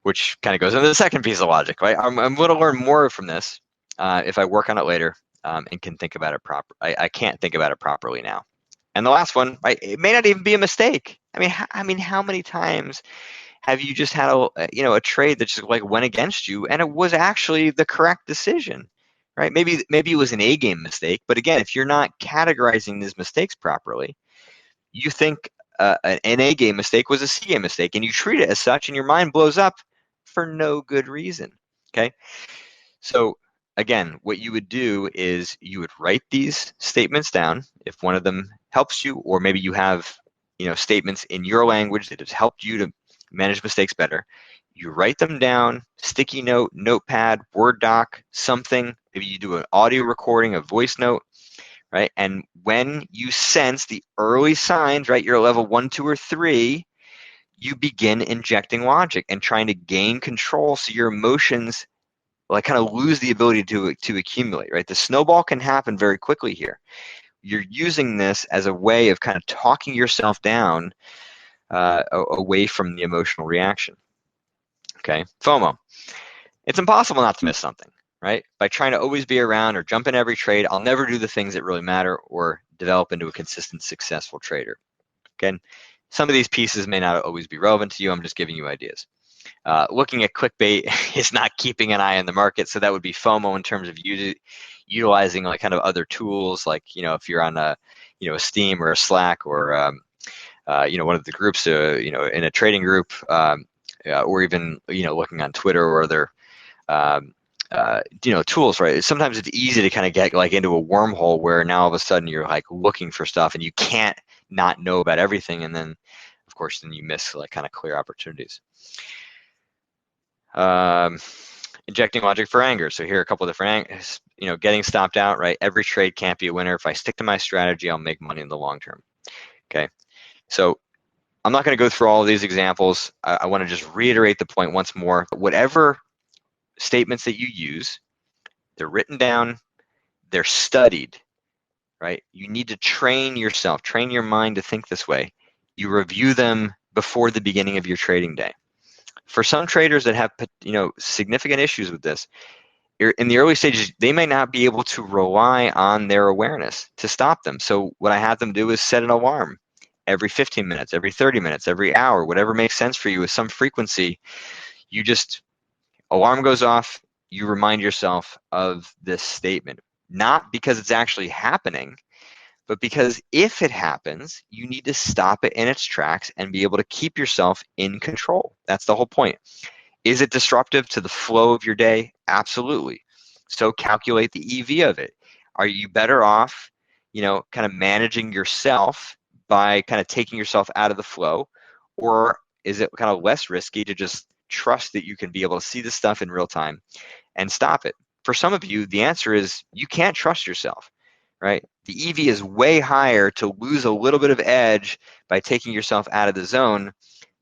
Which kind of goes into the second piece of logic, right? I'm going to learn more from this if I work on it later and can think about it proper. I can't think about it properly now. And the last one, right? It may not even be a mistake. I mean, how many times have you just had a trade that just like went against you, and it was actually the correct decision, right? Maybe it was an A game mistake, but again, if you're not categorizing these mistakes properly, you think an A game mistake was a C game mistake, and you treat it as such, and your mind blows up for no good reason. Okay, so again, what you would do is you would write these statements down if one of them helps you, or maybe you have statements in your language that has helped you to manage mistakes better. You write them down, sticky note, notepad, Word doc, something. Maybe you do an audio recording, a voice note, right? And when you sense the early signs, right, you're at level 1, 2, or 3, you begin injecting logic and trying to gain control so your emotions like kind of lose the ability to accumulate, right? The snowball can happen very quickly here. You're using this as a way of kind of talking yourself down away from the emotional reaction. Okay, FOMO. It's impossible not to miss something, right? By trying to always be around or jump in every trade, I'll never do the things that really matter or develop into a consistent, successful trader. Again, some of these pieces may not always be relevant to you. I'm just giving you ideas. Looking at clickbait is not keeping an eye on the market, so that would be FOMO in terms of utilizing like kind of other tools, like if you're on a a Steam or a Slack or one of the groups in a trading group, or even looking on Twitter or other tools, right? Sometimes it's easy to kind of get like into a wormhole where now all of a sudden you're like looking for stuff and you can't not know about everything, and then of course then you miss like kind of clear opportunities. Injecting logic for anger. So here are a couple of different angles. Getting stopped out, right? Every trade can't be a winner. If I stick to my strategy, I'll make money in the long term. Okay, so I'm not going to go through all of these examples. I want to just reiterate the point once more. Whatever statements that you use, they're written down, they're studied, right? You need to train yourself, train your mind to think this way. You review them before the beginning of your trading day. For some traders that have significant issues with this, in the early stages, they may not be able to rely on their awareness to stop them. So what I have them do is set an alarm every 15 minutes, every 30 minutes, every hour, whatever makes sense for you with some frequency. You just, alarm goes off, you remind yourself of this statement, not because it's actually happening, but because if it happens, you need to stop it in its tracks and be able to keep yourself in control. That's the whole point. Is it disruptive to the flow of your day? Absolutely. So calculate the EV of it. Are you better off, kind of managing yourself by kind of taking yourself out of the flow? Or is it kind of less risky to just trust that you can be able to see the stuff in real time and stop it? For some of you, the answer is you can't trust yourself, right? The EV is way higher to lose a little bit of edge by taking yourself out of the zone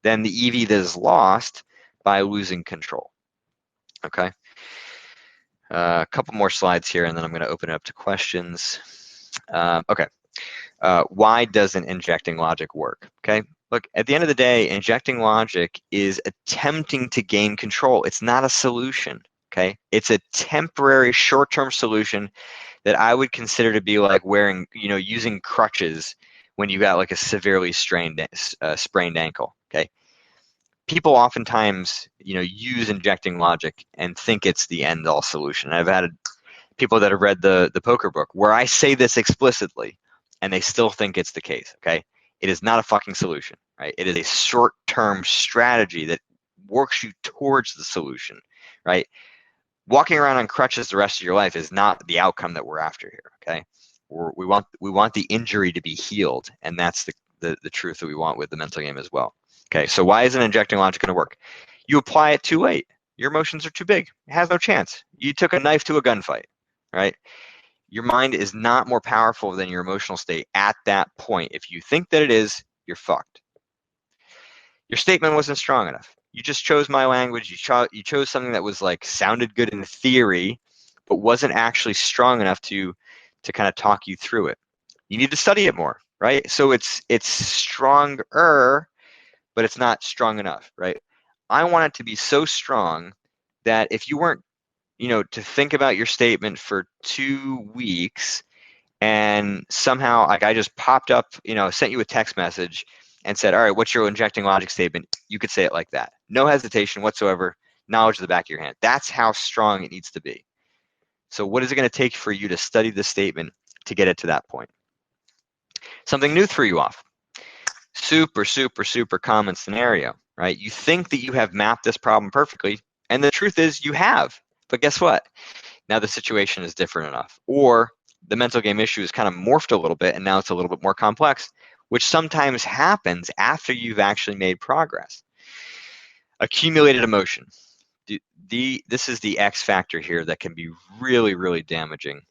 than the EV that is lost by losing control. Okay. A couple more slides here, and then I'm going to open it up to questions. Okay. Why doesn't injecting logic work? Okay. Look, at the end of the day, injecting logic is attempting to gain control. It's not a solution. Okay. It's a temporary short-term solution that I would consider to be like wearing, using crutches when you got like a severely sprained ankle. Okay. People oftentimes, use injecting logic and think it's the end-all solution. I've had people that have read the poker book where I say this explicitly, and they still think it's the case. Okay, it is not a fucking solution, right? It is a short-term strategy that works you towards the solution, right? Walking around on crutches the rest of your life is not the outcome that we're after here. Okay, we want the injury to be healed, and that's the truth that we want with the mental game as well. Okay, so why isn't injecting logic going to work? You apply it too late. Your emotions are too big. It has no chance. You took a knife to a gunfight, right? Your mind is not more powerful than your emotional state at that point. If you think that it is, you're fucked. Your statement wasn't strong enough. You just chose my language. You chose something that was like sounded good in theory, but wasn't actually strong enough to kind of talk you through it. You need to study it more, right? So it's stronger, but it's not strong enough, right? I want it to be so strong that if you weren't, to think about your statement for 2 weeks and somehow like I just popped up, sent you a text message and said, all right, what's your injecting logic statement? You could say it like that. No hesitation whatsoever, knowledge of the back of your hand. That's how strong it needs to be. So what is it going to take for you to study the statement to get it to that point? Something new threw you off. Super, super, super common scenario, right? You think that you have mapped this problem perfectly, and the truth is you have. But guess what? Now the situation is different enough. Or the mental game issue is kind of morphed a little bit, and now it's a little bit more complex, which sometimes happens after you've actually made progress. Accumulated emotion. This is the X factor here that can be really, really damaging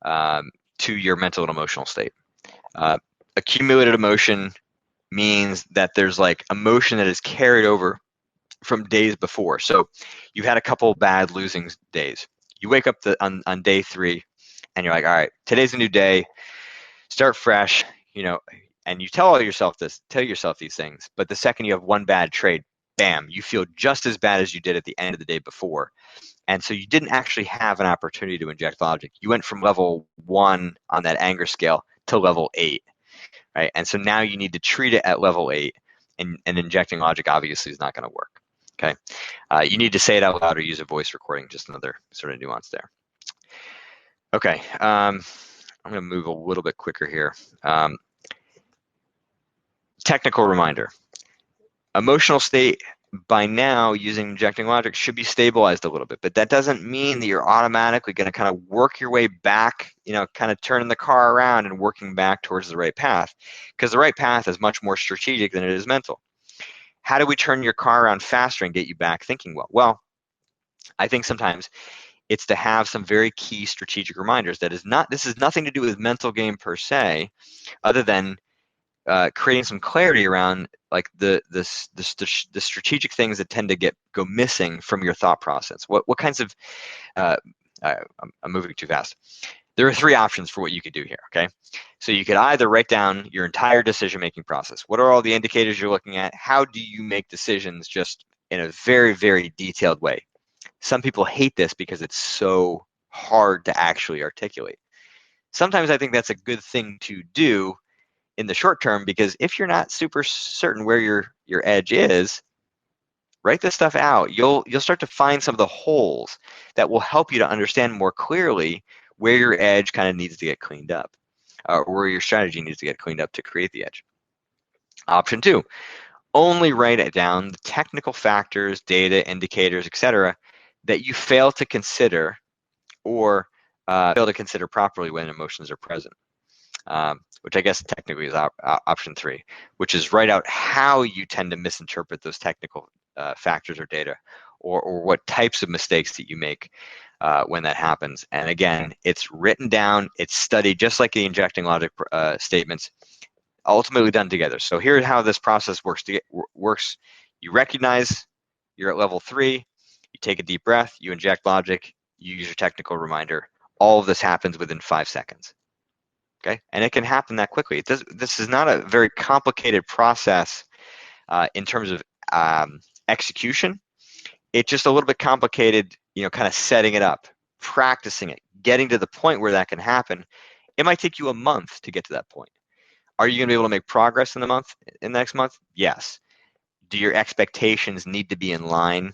to your mental and emotional state. Accumulated emotion means that there's like emotion that is carried over from days before. So you've had a couple bad losing days. You wake up on day 3 and you're like, all right, today's a new day, start fresh, and you tell yourself these things. But the second you have one bad trade, bam, you feel just as bad as you did at the end of the day before. And so you didn't actually have an opportunity to inject logic. You went from level 1 on that anger scale to level 8. Right? And so now you need to treat it at level 8, and injecting logic obviously is not going to work. Okay, you need to say it out loud or use a voice recording. Just another sort of nuance there. Okay, I'm going to move a little bit quicker here. Technical reminder: emotional state by now using injecting logic should be stabilized a little bit, but that doesn't mean that you're automatically going to kind of work your way back, kind of turning the car around and working back towards the right path, because the right path is much more strategic than it is mental. How do we turn your car around faster and get you back thinking well? Well, I think sometimes it's to have some very key strategic reminders. This is nothing to do with mental game per se, other than creating some clarity around like the strategic things that tend to go missing from your thought process. What kinds of uh, I'm moving too fast. There are three options for what you could do here. Okay, so you could either write down your entire decision-making process. What are all the indicators you're looking at? How do you make decisions just in a very, very detailed way? Some people hate this because it's so hard to actually articulate. Sometimes I think that's a good thing to do in the short term, because if you're not super certain where your edge is, write this stuff out. You'll start to find some of the holes that will help you to understand more clearly where your edge kind of needs to get cleaned up, or where your strategy needs to get cleaned up to create the edge. Option two, only write it down, the technical factors, data, indicators, etc., that you fail to consider or fail to consider properly when emotions are present. Which I guess technically is option three, which is write out how you tend to misinterpret those technical factors or data, or what types of mistakes that you make when that happens. And again, it's written down, it's studied just like the injecting logic statements, ultimately done together. So here's how this process works. You recognize you're at level 3, you take a deep breath, you inject logic, you use your technical reminder. All of this happens within 5 seconds. Okay, and it can happen that quickly. This is not a very complicated process in terms of execution. It's just a little bit complicated, kind of setting it up, practicing it, getting to the point where that can happen. It might take you a month to get to that point. Are you going to be able to make progress in the next month? Yes. Do your expectations need to be in line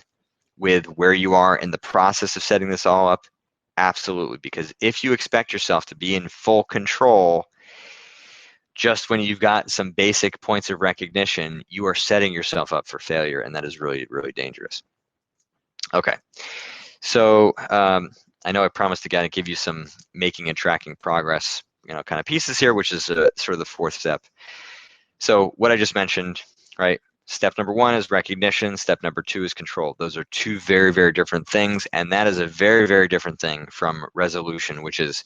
with where you are in the process of setting this all up? Absolutely, because if you expect yourself to be in full control just when you've got some basic points of recognition, you are setting yourself up for failure, and that is really, really dangerous. Okay, so I know I promised to kind of give you some making and tracking progress, kind of pieces here, which is sort of the fourth step. So what I just mentioned, right? Step number 1 is recognition. Step number 2 is control. Those are two very, very different things, and that is a very, very different thing from resolution, which is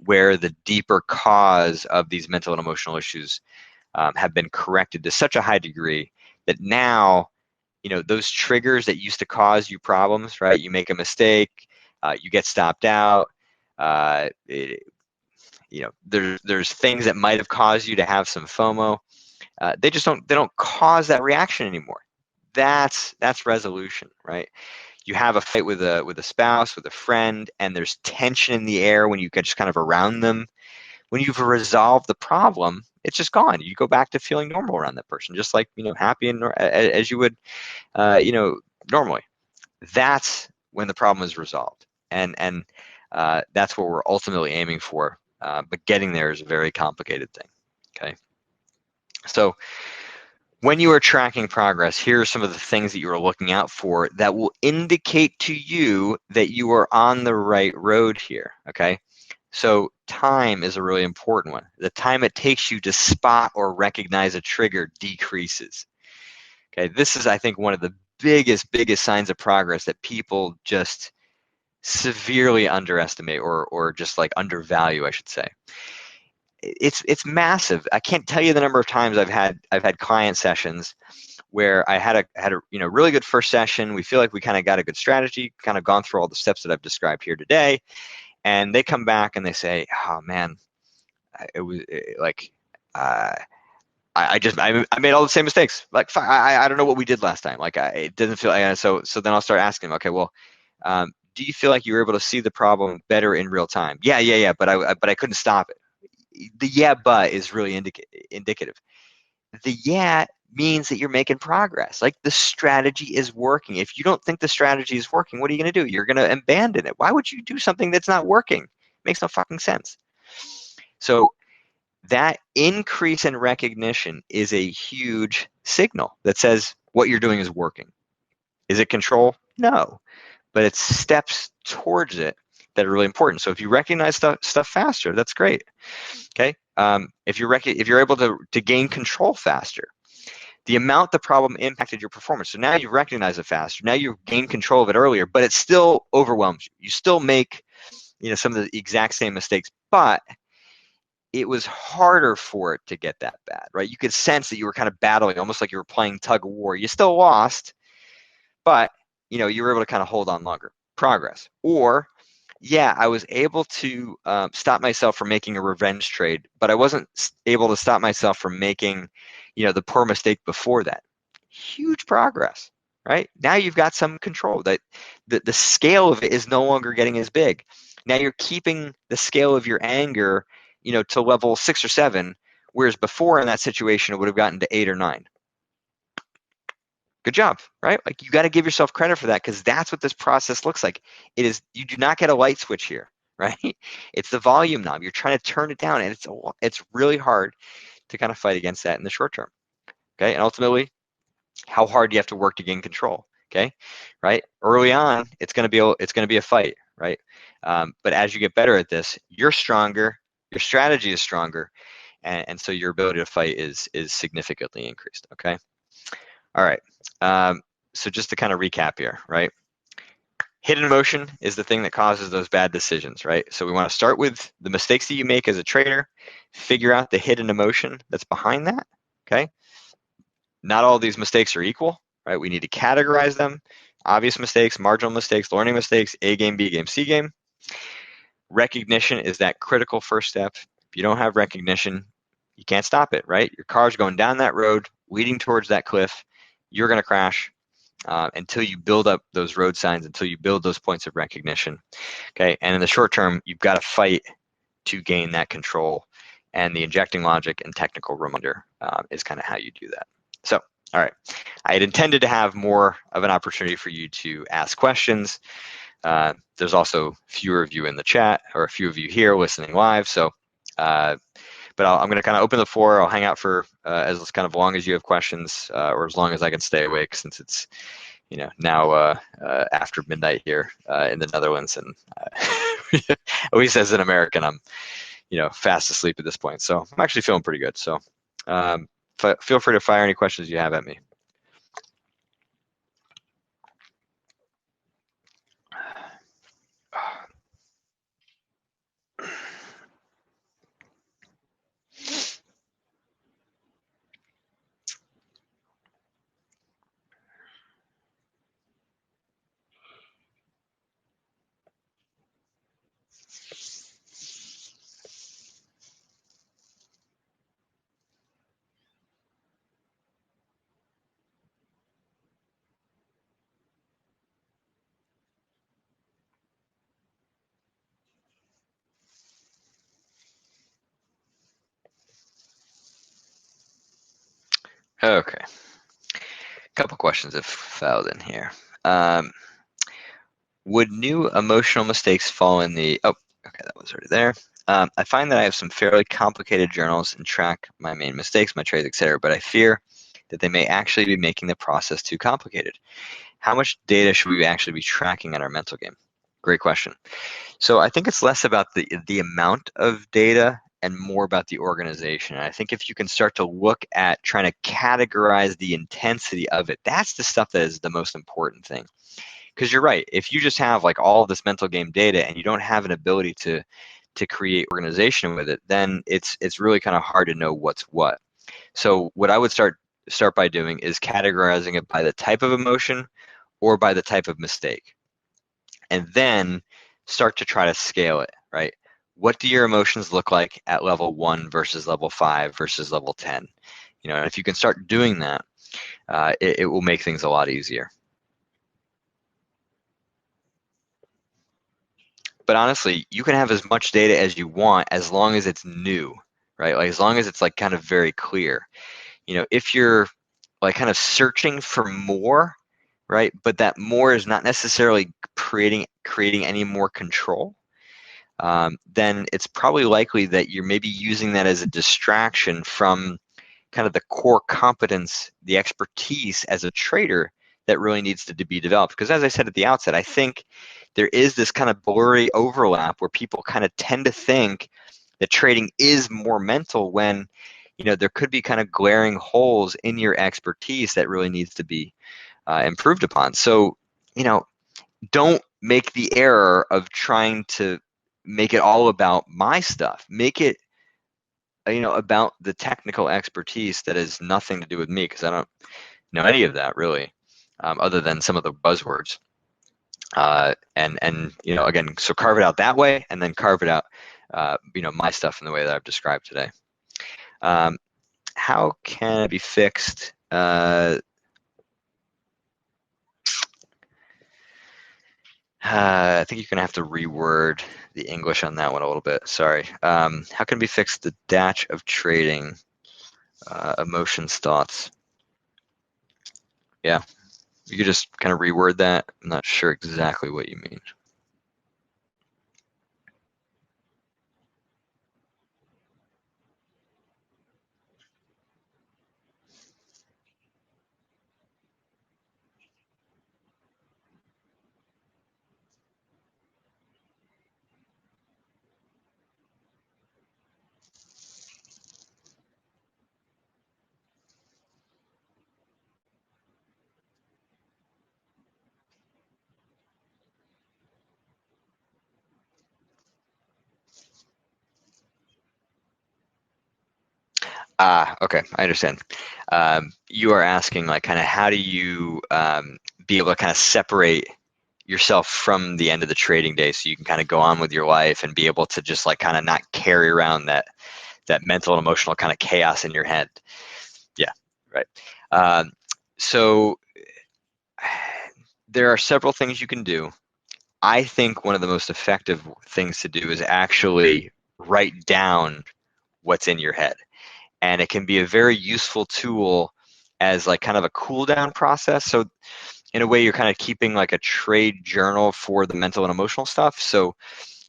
where the deeper cause of these mental and emotional issues have been corrected to such a high degree that now, those triggers that used to cause you problems, right? You make a mistake, you get stopped out, there's things that might have caused you to have some FOMO. They don't cause that reaction anymore. That's resolution, right? You have a fight with a spouse, with a friend, and there's tension in the air when you get just kind of around them. When you've resolved the problem, it's just gone. You go back to feeling normal around that person, just like happy and as you would normally. That's when the problem is resolved, and that's what we're ultimately aiming for. But getting there is a very complicated thing. Okay, so when you are tracking progress, here are some of the things that you are looking out for that will indicate to you that you are on the right road here. Okay, so time is a really important one. The time it takes you to spot or recognize a trigger decreases. Okay, this is, I think, one of the biggest signs of progress that people just severely underestimate, or just like undervalue, I should say. It's massive. I can't tell you the number of times I've had client sessions where I had a really good first session. We feel like we kind of got a good strategy, kind of gone through all the steps that I've described here today, and they come back and they say, "Oh man, it was like I made all the same mistakes. Like I don't know what we did last time. Like it doesn't feel like." So then I'll start asking them, okay, well, do you feel like you were able to see the problem better in real time? Yeah, but I couldn't stop it. The yeah, but is really indicative. The yeah means that you're making progress. Like the strategy is working. If you don't think the strategy is working, what are you going to do? You're going to abandon it. Why would you do something that's not working? It makes no fucking sense. So that increase in recognition is a huge signal that says what you're doing is working. Is it control? No, but it's steps towards it that are really important. So if you recognize stuff faster, that's great. Okay. If you're able to gain control faster, the amount the problem impacted your performance. So now you recognize it faster. Now you've gained control of it earlier, but it still overwhelms you. You still make some of the exact same mistakes, but it was harder for it to get that bad, right? You could sense that you were kind of battling, almost like you were playing tug of war. You still lost, but you were able to kind of hold on longer. Progress. Or yeah, I was able to stop myself from making a revenge trade, but I wasn't able to stop myself from making, the poor mistake before that. Huge progress, right? Now you've got some control. That the scale of it is no longer getting as big. Now you're keeping the scale of your anger, to level 6 or 7, whereas before in that situation it would have gotten to 8 or 9. Good job, right? Like, you got to give yourself credit for that, because that's what this process looks like. It is, you do not get a light switch here, right? It's the volume knob. You're trying to turn it down, and it's really hard to kind of fight against that in the short term. Okay, and ultimately, how hard do you have to work to gain control? Okay, right? Early on, it's going to be a fight, right? But as you get better at this, you're stronger. Your strategy is stronger, and so your ability to fight is significantly increased. Okay. All right. So just to kind of recap here, right? Hidden emotion is the thing that causes those bad decisions, right? So we want to start with the mistakes that you make as a trader, figure out the hidden emotion that's behind that, okay? Not all these mistakes are equal, right? We need to categorize them. Obvious mistakes, marginal mistakes, learning mistakes, A game, B game, C game. Recognition is that critical first step. If you don't have recognition, you can't stop it, right? Your car's going down that road, leading towards that cliff. You're going to crash until you build up those road signs, until you build those points of recognition. Okay, and in the short term, you've got to fight to gain that control. And the injecting logic and technical reminder is kind of how you do that. So, all right, I had intended to have more of an opportunity for you to ask questions. There's also fewer of you in the chat, or a few of you here listening live. So, but I'm going to kind of open the floor. I'll hang out for as kind of long as you have questions, or as long as I can stay awake, since it's now after midnight here in the Netherlands, and at least as an American, I'm fast asleep at this point. So I'm actually feeling pretty good. So feel free to fire any questions you have at me. Okay. A couple questions have filed in here. Would new emotional mistakes fall in the... Oh, okay, that was already there. I find that I have some fairly complicated journals and track my main mistakes, my trades, etc., but I fear that they may actually be making the process too complicated. How much data should we actually be tracking in our mental game? Great question. So I think it's less about the amount of data and more about the organization. And I think if you can start to look at trying to categorize the intensity of it, that's the stuff that is the most important thing. Because you're right, if you just have like all of this mental game data and you don't have an ability to create organization with it, then it's really kind of hard to know what's what. So what I would start by doing is categorizing it by the type of emotion or by the type of mistake, and then start to try to scale it, right? What do your emotions look like at level 1 versus level 5 versus level 10? And if you can start doing that, it will make things a lot easier. But honestly, you can have as much data as you want as long as it's new, right? Like, as long as it's like kind of very clear. If you're like kind of searching for more, right? But that more is not necessarily creating any more control, then it's probably likely that you're maybe using that as a distraction from kind of the core competence, the expertise as a trader that really needs to be developed. Because as I said at the outset, I think there is this kind of blurry overlap where people kind of tend to think that trading is more mental when, there could be kind of glaring holes in your expertise that really needs to be improved upon. So, don't make the error of trying to make it all about my stuff. Make it, about the technical expertise that has nothing to do with me, because I don't know any of that really, other than some of the buzzwords. And again, so carve it out that way, and then carve it out, my stuff in the way that I've described today. How can it be fixed? I think you're going to have to reword the English on that one a little bit. Sorry. How can it be fixed? The dash of trading, emotions, thoughts. Yeah. You could just kind of reword that. I'm not sure exactly what you mean. Okay, I understand. You are asking like kind of how do you be able to kind of separate yourself from the end of the trading day so you can kind of go on with your life and be able to just like kind of not carry around that mental and emotional kind of chaos in your head. Yeah, right. So there are several things you can do. I think one of the most effective things to do is actually write down what's in your head. And it can be a very useful tool as like kind of a cool down process. So in a way, you're kind of keeping like a trade journal for the mental and emotional stuff. So,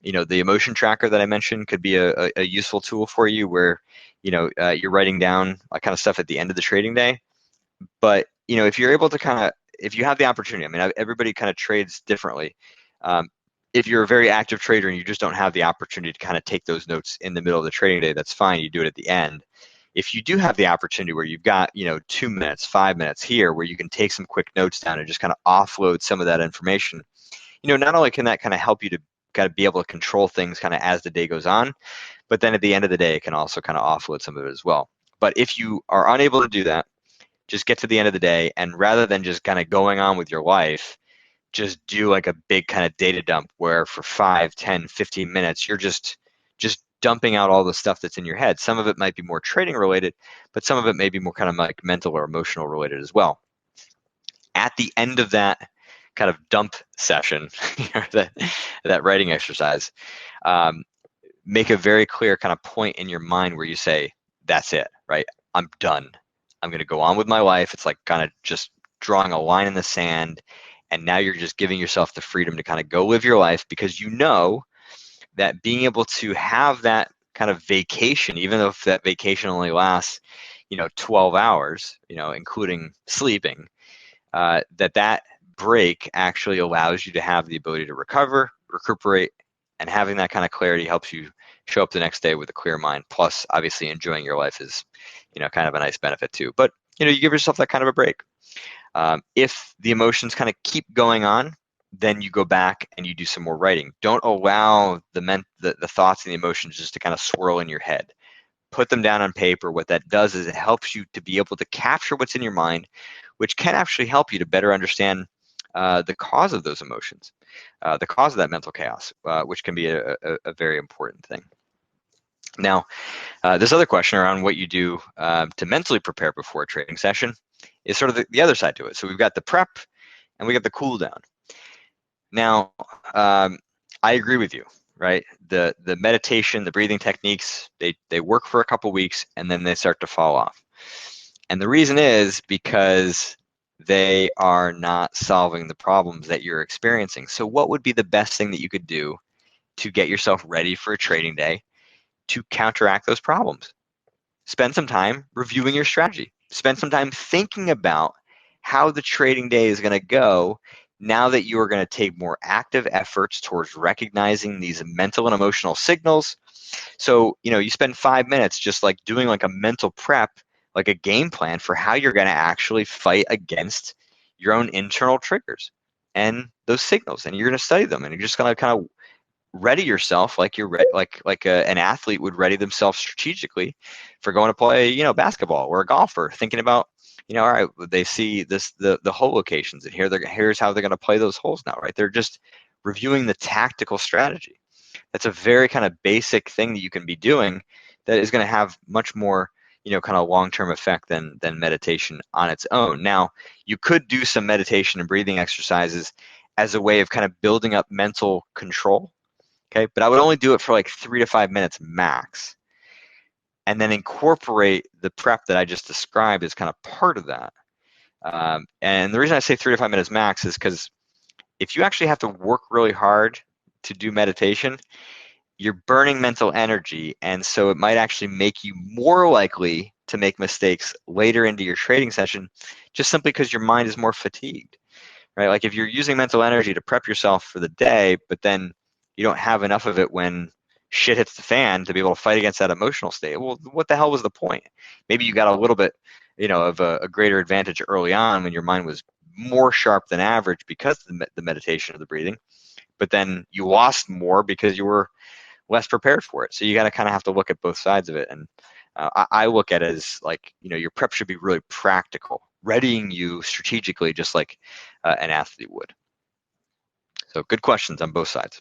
the emotion tracker that I mentioned could be a useful tool for you where, you're writing down like kind of stuff at the end of the trading day. But, if you're able to if you have the opportunity, I mean, everybody kind of trades differently. Um, if you're a very active trader and you just don't have the opportunity to kind of take those notes in the middle of the trading day, that's fine. You do it at the end. If you do have the opportunity where you've got, 2 minutes, 5 minutes here where you can take some quick notes down and just kind of offload some of that information, not only can that kind of help you to kind of be able to control things kind of as the day goes on, but then at the end of the day, it can also kind of offload some of it as well. But if you are unable to do that, just get to the end of the day, and rather than just kind of going on with your life, just do like a big kind of data dump where for 5, 10, 15 minutes, you're just dumping out all the stuff that's in your head. Some of it might be more trading related, but some of it may be more kind of like mental or emotional related as well. At the end of that kind of dump session, that writing exercise, make a very clear kind of point in your mind where you say, that's it, right? I'm done. I'm going to go on with my life. It's like kind of just drawing a line in the sand. And now you're just giving yourself the freedom to kind of go live your life, because you know that being able to have that kind of vacation, even if that vacation only lasts, 12 hours, including sleeping, that break actually allows you to have the ability to recover, recuperate, and having that kind of clarity helps you show up the next day with a clear mind. Plus, obviously, enjoying your life is, kind of a nice benefit too. But, you give yourself that kind of a break. If the emotions kind of keep going on, then you go back and you do some more writing. Don't allow the thoughts and the emotions just to kind of swirl in your head. Put them down on paper. What that does is it helps you to be able to capture what's in your mind, which can actually help you to better understand the cause of those emotions, the cause of that mental chaos, which can be a very important thing. Now, this other question around what you do to mentally prepare before a trading session is sort of the other side to it. So we've got the prep and we got the cool down. Now, I agree with you, right? The meditation, the breathing techniques, they work for a couple weeks and then they start to fall off. And the reason is because they are not solving the problems that you're experiencing. So what would be the best thing that you could do to get yourself ready for a trading day to counteract those problems? Spend some time reviewing your strategy. Spend some time thinking about how the trading day is going to go now that you are going to take more active efforts towards recognizing these mental and emotional signals. So, you spend 5 minutes just like doing like a mental prep, like a game plan for how you're going to actually fight against your own internal triggers and those signals, and you're going to study them, and you're just going to kind of ready yourself like you're an athlete would ready themselves strategically for going to play, basketball, or a golfer thinking about, all right, they see the hole locations, and here's how they're going to play those holes now, right? They're just reviewing the tactical strategy. That's a very kind of basic thing that you can be doing that is going to have much more, kind of long-term effect than meditation on its own. Now, you could do some meditation and breathing exercises as a way of kind of building up mental control. Okay, but I would only do it for like 3 to 5 minutes max, and then incorporate the prep that I just described as kind of part of that. And the reason I say 3 to 5 minutes max is because if you actually have to work really hard to do meditation, you're burning mental energy, and so it might actually make you more likely to make mistakes later into your trading session, just simply because your mind is more fatigued, right? Like if you're using mental energy to prep yourself for the day, but then you don't have enough of it when shit hits the fan to be able to fight against that emotional state. Well, what the hell was the point? Maybe you got a little bit, of a greater advantage early on when your mind was more sharp than average because of the meditation or the breathing, but then you lost more because you were less prepared for it. So you got to kind of have to look at both sides of it. And I look at it as like, your prep should be really practical, readying you strategically, just like an athlete would. So good questions on both sides.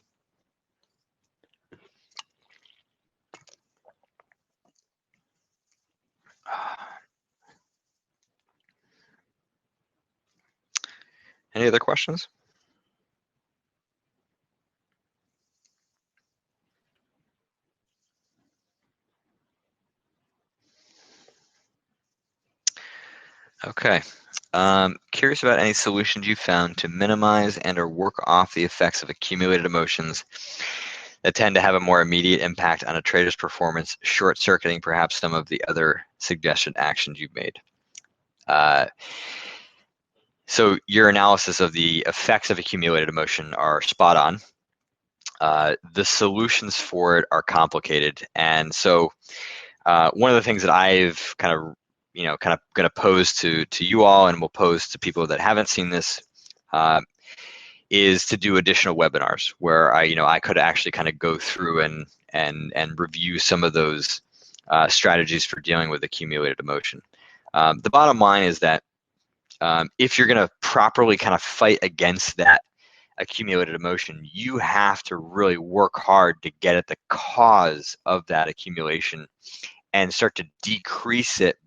Any other questions? Okay. Curious about any solutions you found to minimize and or work off the effects of accumulated emotions that tend to have a more immediate impact on a trader's performance, short-circuiting perhaps some of the other suggested actions you've made. So your analysis of the effects of accumulated emotion are spot on. The solutions for it are complicated, and so one of the things that I've kind of going to pose to you all, and will pose to people that haven't seen this, is to do additional webinars where I could actually kind of go through and review some of those strategies for dealing with accumulated emotion. The bottom line is that if you're going to properly kind of fight against that accumulated emotion, you have to really work hard to get at the cause of that accumulation and start to decrease it,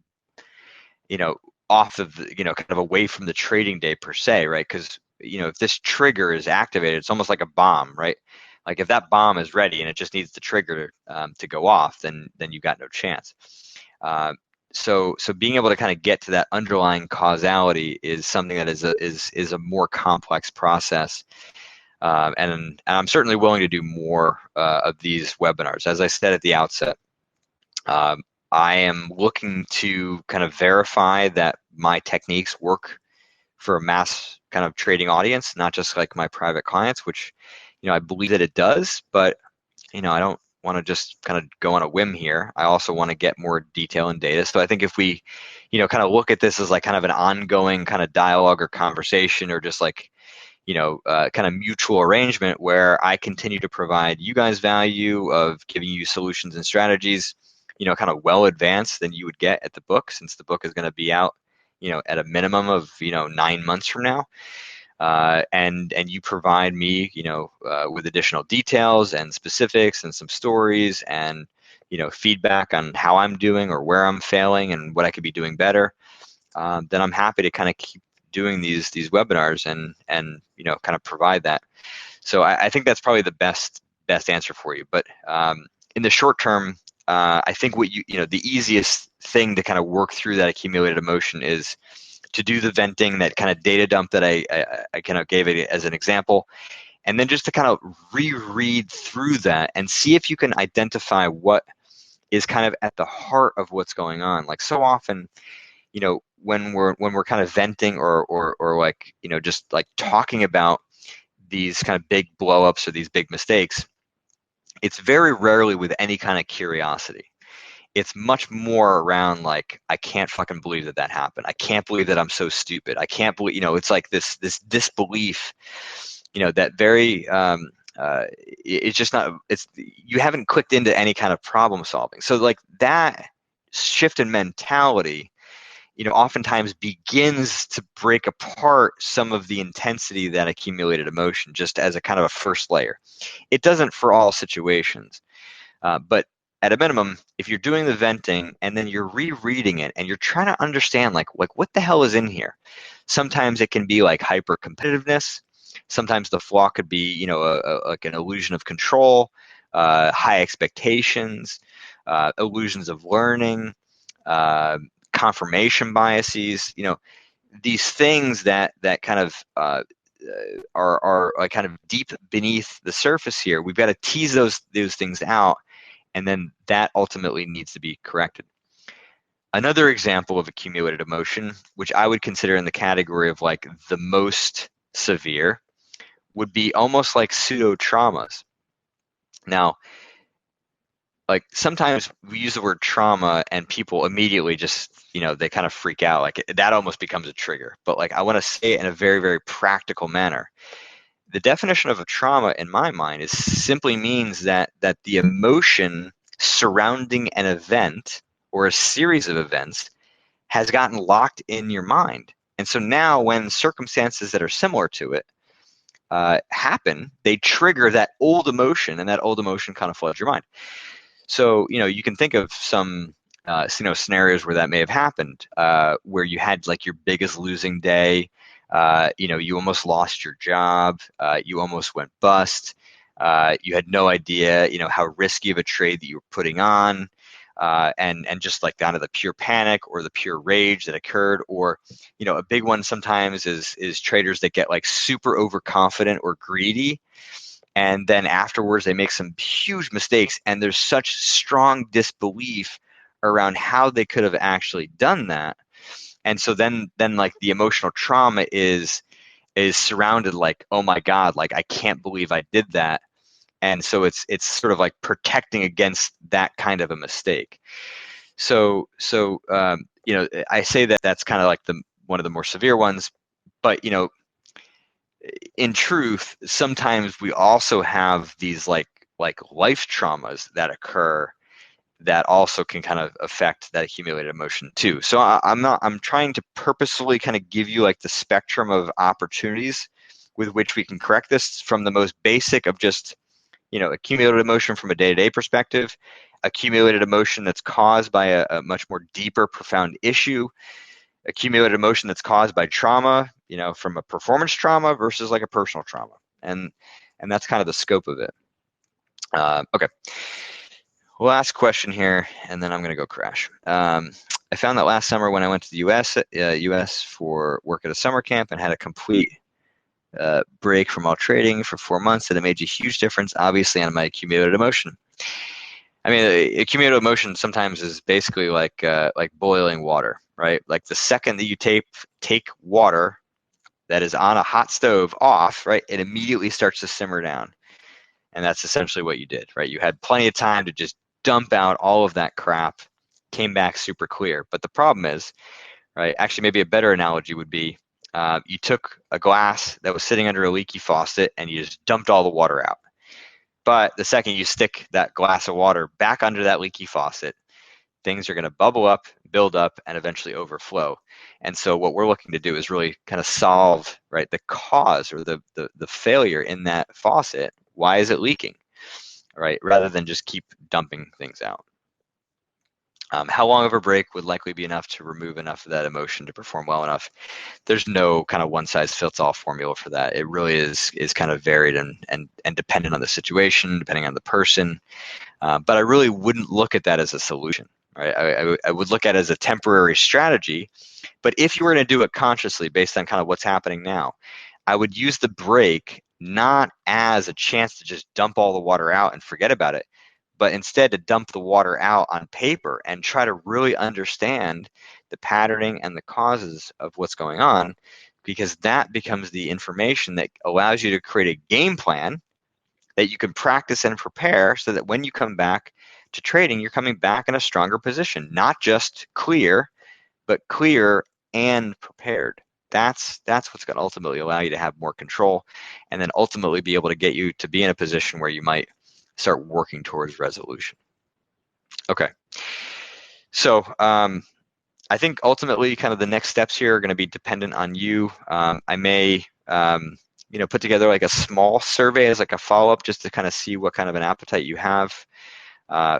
off of the, kind of away from the trading day per se, right? Because, if this trigger is activated, it's almost like a bomb, right? Like if that bomb is ready and it just needs the trigger to go off, then you got no chance. So being able to kind of get to that underlying causality is something that is a more complex process. And I'm certainly willing to do more of these webinars. As I said at the outset, I am looking to kind of verify that my techniques work for a mass kind of trading audience, not just like my private clients, which, I believe that it does, but, I don't want to just kind of go on a whim here. I also want to get more detail and data. So I think if we, kind of look at this as like kind of an ongoing kind of dialogue or conversation, or just like, kind of mutual arrangement where I continue to provide you guys value of giving you solutions and strategies, kind of well advanced than you would get at the book, since the book is going to be out, at a minimum of, 9 months from now. And you provide me, with additional details and specifics and some stories and, feedback on how I'm doing or where I'm failing and what I could be doing better. Then I'm happy to kind of keep doing these webinars and kind of provide that. So I think that's probably the best answer for you. But in the short term, I think what the easiest thing to kind of work through that accumulated emotion is to do the venting, that kind of data dump that I kind of gave it as an example, and then just to kind of reread through that and see if you can identify what is kind of at the heart of what's going on. Like so often, when we're kind of venting or like, just like talking about these kind of big blow-ups or these big mistakes, it's very rarely with any kind of curiosity. It's much more around like, I can't fucking believe that that happened. I can't believe that I'm so stupid. I can't believe, it's like this disbelief, that very it's just not, it's, you haven't clicked into any kind of problem solving. So like that shift in mentality, oftentimes begins to break apart some of the intensity that accumulated emotion, just as a kind of a first layer. It doesn't for all situations, but at a minimum, if you're doing the venting and then you're rereading it and you're trying to understand like what the hell is in here, sometimes it can be like hyper competitiveness. Sometimes the flaw could be, like an illusion of control, high expectations, illusions of learning, uh, confirmation biases. These things that kind of are like kind of deep beneath the surface here. We've got to tease those things out, and then that ultimately needs to be corrected. Another example of accumulated emotion, which I would consider in the category of like the most severe, would be almost like pseudo traumas. Now, like sometimes we use the word trauma and people immediately just, they kind of freak out. Like that almost becomes a trigger. But like I want to say it in a very, very practical manner. The definition of a trauma in my mind is simply means that the emotion surrounding an event or a series of events has gotten locked in your mind. And so now when circumstances that are similar to it happen, they trigger that old emotion, and that old emotion kind of floods your mind. So, you can think of some, scenarios where that may have happened, where you had like your biggest losing day, you almost lost your job, you almost went bust, you had no idea, how risky of a trade that you were putting on, and just like kind of the pure panic or the pure rage that occurred, or, a big one sometimes is traders that get like super overconfident or greedy, and then afterwards they make some huge mistakes, and there's such strong disbelief around how they could have actually done that. And so then like the emotional trauma is surrounded like, oh my god, like I can't believe I did that. And so it's sort of like protecting against that kind of a mistake. So I say that that's kind of like the one of the more severe ones, but in truth, sometimes we also have these like life traumas that occur that also can kind of affect that accumulated emotion too. So I'm trying to purposefully kind of give you like the spectrum of opportunities with which we can correct this, from the most basic of just, accumulated emotion from a day-to-day perspective, accumulated emotion that's caused by a much more deeper, profound issue, accumulated emotion that's caused by trauma, from a performance trauma versus like a personal trauma. And that's kind of the scope of it. Okay. Last question here, and then I'm going to go crash. I found that last summer when I went to the US for work at a summer camp and had a complete break from all trading for 4 months, that it made a huge difference, obviously, on my accumulated emotion. I mean, accumulated emotion sometimes is basically like boiling water, right? Like the second that you take water that is on a hot stove off, right, it immediately starts to simmer down. And that's essentially what you did, right? You had plenty of time to just dump out all of that crap, came back super clear. But the problem is, right, actually maybe a better analogy would be, you took a glass that was sitting under a leaky faucet and you just dumped all the water out. But the second you stick that glass of water back under that leaky faucet, things are going to bubble up, build up, and eventually overflow. And so what we're looking to do is really kind of solve, right, the cause or the failure in that faucet. Why is it leaking, right? Rather than just keep dumping things out. How long of a break would likely be enough to remove enough of that emotion to perform well enough? There's no kind of one size fits all formula for that. It really is kind of varied and dependent on the situation, depending on the person. But I really wouldn't look at that as a solution, right? I would look at it as a temporary strategy. But if you were going to do it consciously based on kind of what's happening now, I would use the break not as a chance to just dump all the water out and forget about it, but instead to dump the water out on paper and try to really understand the patterning and the causes of what's going on, because that becomes the information that allows you to create a game plan that you can practice and prepare so that when you come back to trading, you're coming back in a stronger position, not just clear, but clear and prepared. That's what's going to ultimately allow you to have more control, and then ultimately be able to get you to be in a position where you might start working towards resolution. Okay. So I think ultimately kind of the next steps here are going to be dependent on you. I may put together like a small survey as like a follow-up just to kind of see what kind of an appetite you have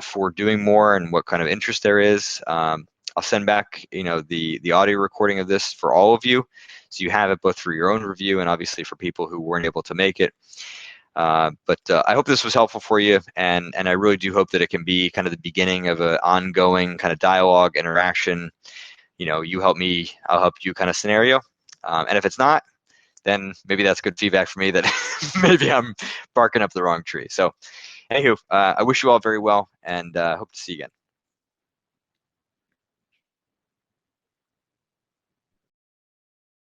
for doing more and what kind of interest there is. I'll send back the audio recording of this for all of you, so you have it both for your own review and obviously for people who weren't able to make it. But I hope this was helpful for you, and I really do hope that it can be kind of the beginning of an ongoing kind of dialogue, interaction. You help me, I'll help you kind of scenario. And if it's not, then maybe that's good feedback for me that maybe I'm barking up the wrong tree. So anywho, I wish you all very well, and hope to see you again.